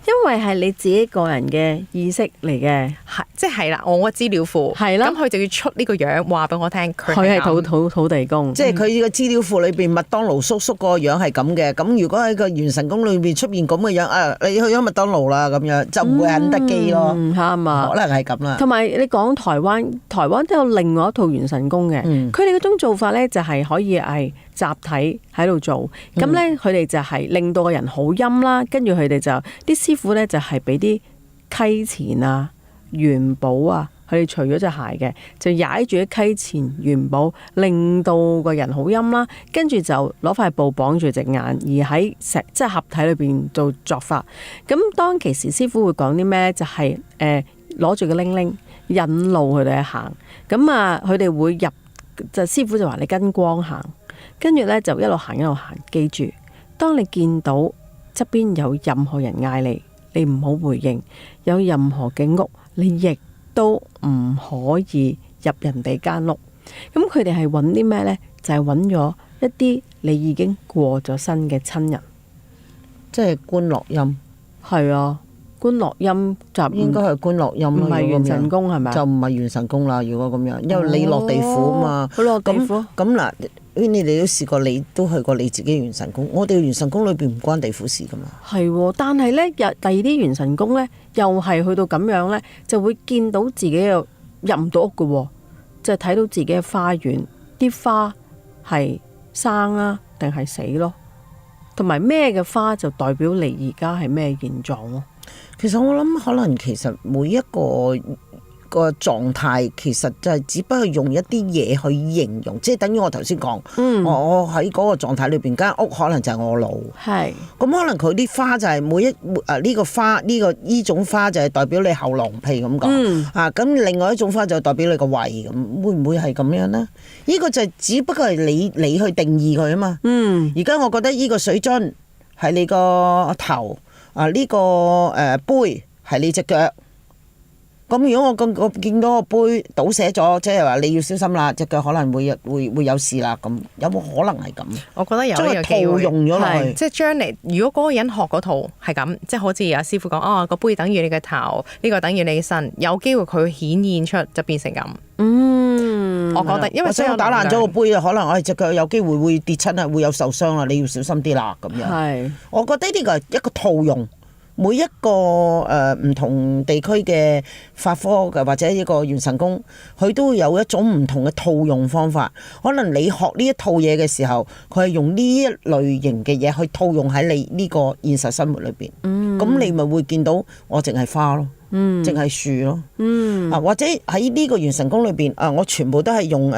因為係你自己個人嘅意識嚟嘅，
即係啦，我嘅資料庫係啦，咁佢就要出呢個樣話俾我聽，佢係
土地公，
即係佢個資料庫裏邊麥當勞叔叔個樣係咁嘅。咁如果喺個元神宮裏邊出現咁嘅樣，你去咗麥當勞啦咁樣，就唔會肯德基咯，啱啊，可能係咁啦。
同埋你講台灣都有另外一套元神宮嘅，佢哋嗰種做法咧就係可以係集體喺度做，咁咧佢哋就係令到個人好陰啦，跟住佢哋就啲師傅咧就係俾啲溪錢啊、元寶啊，佢哋除咗隻鞋嘅，就踩住啲溪錢、元寶，令到個人好陰啦，跟住就攞塊布綁住隻眼，而喺即係合體裏邊做作法。咁當其時師傅會講啲咩咧？就係攞住個鈴鈴引路佢哋去行，咁佢哋會入，就師傅就話你跟光行。跟住咧就一路行一路行，記住，當你見到側邊有任何人嗌你，你唔好回應；有任何嘅屋，你亦都唔可以入人哋間屋。咁佢哋係揾啲咩呢？就係揾咗一啲你已經過咗身嘅親人，
即係觀落陰，
係啊，觀落陰就
應該係觀落陰咯。
唔係元神宮係咪啊？
就唔係元神宮啦。如果咁樣，因為你落地府啊嘛。
佢落地府。
咁嗱，你哋都試過，你都去過你自己元神宮。我哋元神宮裏邊唔關地府事噶嘛。
係喎，但係呢，第二啲元神宮呢，又係去到咁樣呢，就會見到自己又入唔到屋嘅喎，就係睇到自己嘅花園，啲花係生啊定係死咯，同埋咩嘅花就代表你而家係咩現狀咯。
其實我諗，可能其實每一個狀態，其實就係只不過用一啲嘢去形容，即係等於我頭先講，我喺嗰個狀態裏邊，間屋可能就係我腦，
係
咁可能佢啲花就係呢個花呢種花就係代表你喉嚨，譬如咁講，咁另外一種花就代表你個胃，咁會唔會係咁樣呢？呢個就係只不過係你去定義佢啊嘛。而家我覺得呢個水樽係你個頭，呢個杯係你隻腳。咁如果我見到個杯倒瀉咗，即係話你要小心啦，隻腳可能會有事啦。咁有冇可能係咁？
我覺得有呢個機會，
套用咗落去，
即係將嚟。如果嗰個人學嗰套係咁，即係好似阿師傅講，個杯等於你嘅頭，呢個等於你嘅身，有機會佢顯現出就變成咁。我覺得，因為
我打爛咗個杯啊，可能我隻腳有機會會跌親啊，會有受傷啊，你要小心啲啦。咁樣，
係
我覺得呢個係一個套用。每一個唔同地區嘅法科嘅或者一個元神宮，佢都會有一種唔同嘅套用方法。可能你學呢一套嘢嘅時候，佢係用呢一類型嘅嘢去套用喺你呢個現實生活裏邊。咁你咪會見到我淨係花咯，淨係樹咯。或者喺呢個元神宮裏邊，我全部都係用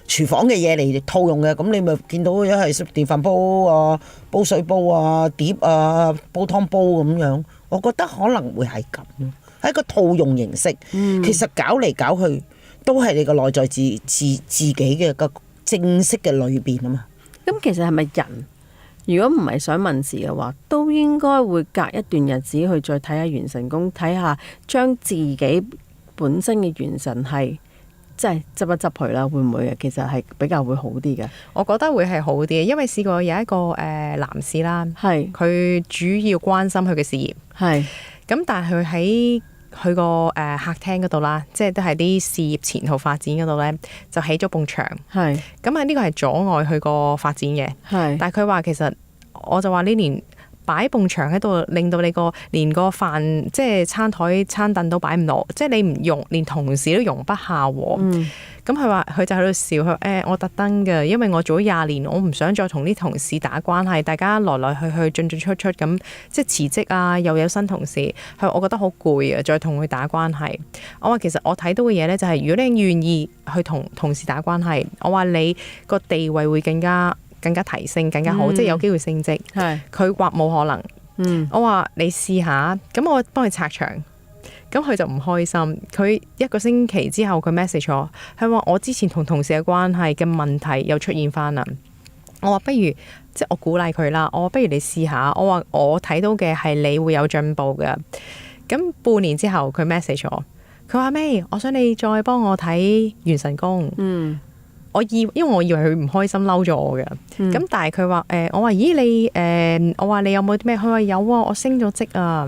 廚房嘅嘢嚟套用嘅。咁你咪見到一係電飯煲啊、煲水煲啊、碟啊、煲湯煲咁樣。我覺得可能會係咁，係一個套用形式。其實搞嚟搞去都係你個內在自己嘅個正式嘅裏邊啊嘛。
咁其實係咪人如果唔係想問事嘅話，都應該會隔一段日子去再睇下元神宮，睇下將自己本身嘅元神係即係執一執佢啦，會唔會其實係比較會好啲嘅？
我覺得會係好啲嘅，因為試過有一個男士啦，
係
佢主要關心佢嘅事業，
係
咁但係佢喺佢個客廳嗰度啦，即係都係啲事業前途發展嗰度咧，就起咗埲牆，
係
咁呢個係阻礙佢個發展嘅，
係
但係佢話其實我就話呢年擺埲牆喺度，令到你連個飯即係餐台餐凳都擺唔落，即係你唔用，連同事都容不下喎。咁佢話佢就喺度笑，佢話我特登嘅，因為我做咗20年，我唔想再同啲同事打關係，大家來來去去進進出出咁，即係辭職啊，又有新同事，佢我覺得好攰啊，再同佢打關係。我話其實我睇到嘅嘢咧，就係如果你願意去同同事打關係，我話你個地位會更加提升，更加好，即係有機會升職。佢話冇可能。我話你試下，咁我幫佢拆牆。咁佢就唔開心。佢1個星期之後，佢 message 我，佢話我之前同同事嘅關係嘅問題又出現翻啦。我話不如即係我鼓勵佢啦。我話不如你試下。我話我睇到嘅係你會有進步嘅。咁半年之後，佢 message 我，佢話咩？我想你再幫我睇元神宮。因為我以為佢唔開心嬲咗我嘅。咁但係佢話我話咦你我話你有冇啲咩？佢話有啊，我升咗職啊。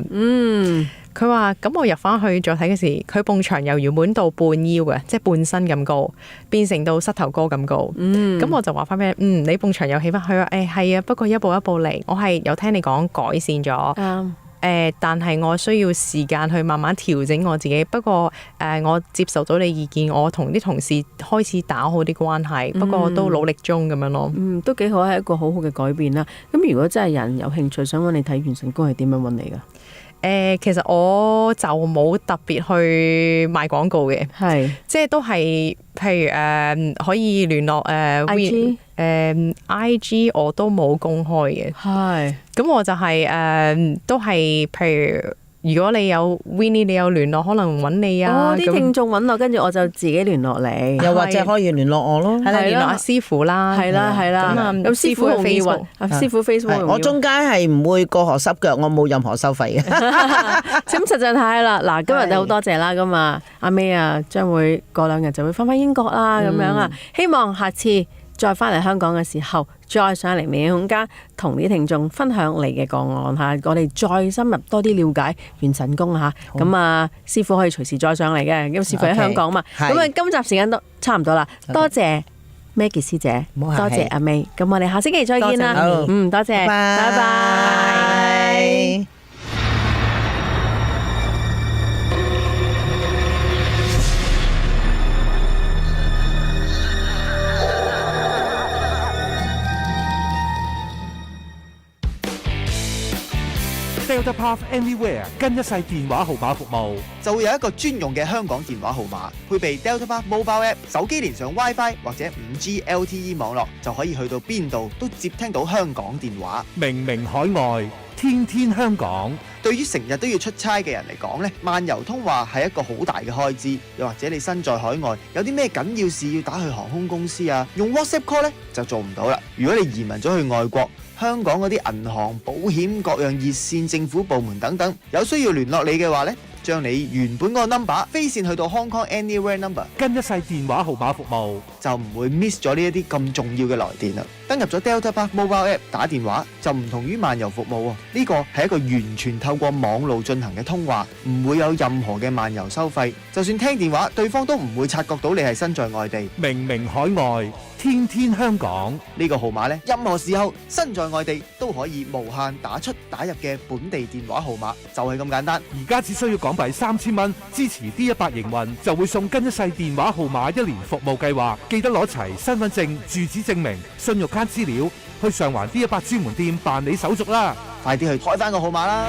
佢話咁我入翻去再睇嘅時，佢埲牆由原本到半腰嘅，即係半身咁高，變成到膝頭哥咁高。咁我就話翻俾你，你埲牆又起翻去啊？係啊，不過一步一步嚟，我係有聽你講改善咗。但係我需要時間去慢慢調整我自己。不過我接受到你意見，我同啲同事開始打好啲關係。不過都努力中咁樣咯。
都幾好，係一個好好嘅改變啦。咁如果真係有人有興趣想揾你睇元神宮，係點樣揾你噶？
其實我就冇特別去賣廣告嘅，
係
即係都係譬如可以聯絡IG 我都冇公開嘅，
係
咁我就係都係譬如如果你有 Winnie， 你有聯絡，可能揾你啊。
啲聽眾揾我，跟住我就自己聯絡你，
又或者可以聯絡我咯。
係啦，聯絡阿師傅啦。
係啦。咁師傅容易揾，師傅 Facebook
我中間係唔會過河濕腳，我冇任何收費嘅。
咁實在太啦！嗱，今日都好多謝啦，咁啊，阿 May 啊，將會過2日就會翻英國啦，咁樣啊，希望下次再翻嚟香港嘅時候，再上嚟微影空間同啲聽眾分享你嘅個案嚇，我哋再深入多啲了解元神宮嚇。咁啊，師傅可以隨時再上嚟嘅，因為師傅喺香港嘛。咁啊，今集時間都差唔多啦，多謝 Maggie 師姐，多謝阿 May。咁我哋下星期再見啦。多謝，拜拜。
Delta Path Anywhere 跟一世電話號碼服務，
就會有一個專用嘅香港電話號碼，配備 Delta Path Mobile App， 手機連上 WiFi 或者 5G LTE 網絡，就可以去到邊度都接聽到香港電話。
明明海外，天天香港。
對於成日都要出差嘅人嚟講呢，漫遊通話係一個好大嘅開支。又或者你身在海外，有啲咩緊要事要打去航空公司啊，用 WhatsApp call 呢就做唔到啦。如果你移民咗去外國，香港嗰啲銀行、保險、各樣熱線、政府部門等等，有需要聯絡你嘅話呢，將你原本嗰個 number 飛線去到 Hong Kong Anywhere number，
跟一世電話號碼服務，
就唔會 miss 咗呢一啲咁重要嘅來電啦。登入咗 Delta Path Mobile App 打電話就唔同於漫遊服務喎，呢個係一個完全透過網路進行嘅通話，唔會有任何嘅漫遊收費。就算聽電話，對方都唔會察覺到你係身在外地。
明明海外，天天香港。
呢個號碼呢，任何時候身在外地都可以無限打出打入嘅本地電話號碼，就係咁簡單。
而家只需要港幣3000蚊支持 D100 營運，就會送跟一世電話號碼1年服務計劃。記得攞齊身份證、住址證明、信用卡資料，去上環 D100 專門店辦理手續啦！
快啲去開返個號碼啦！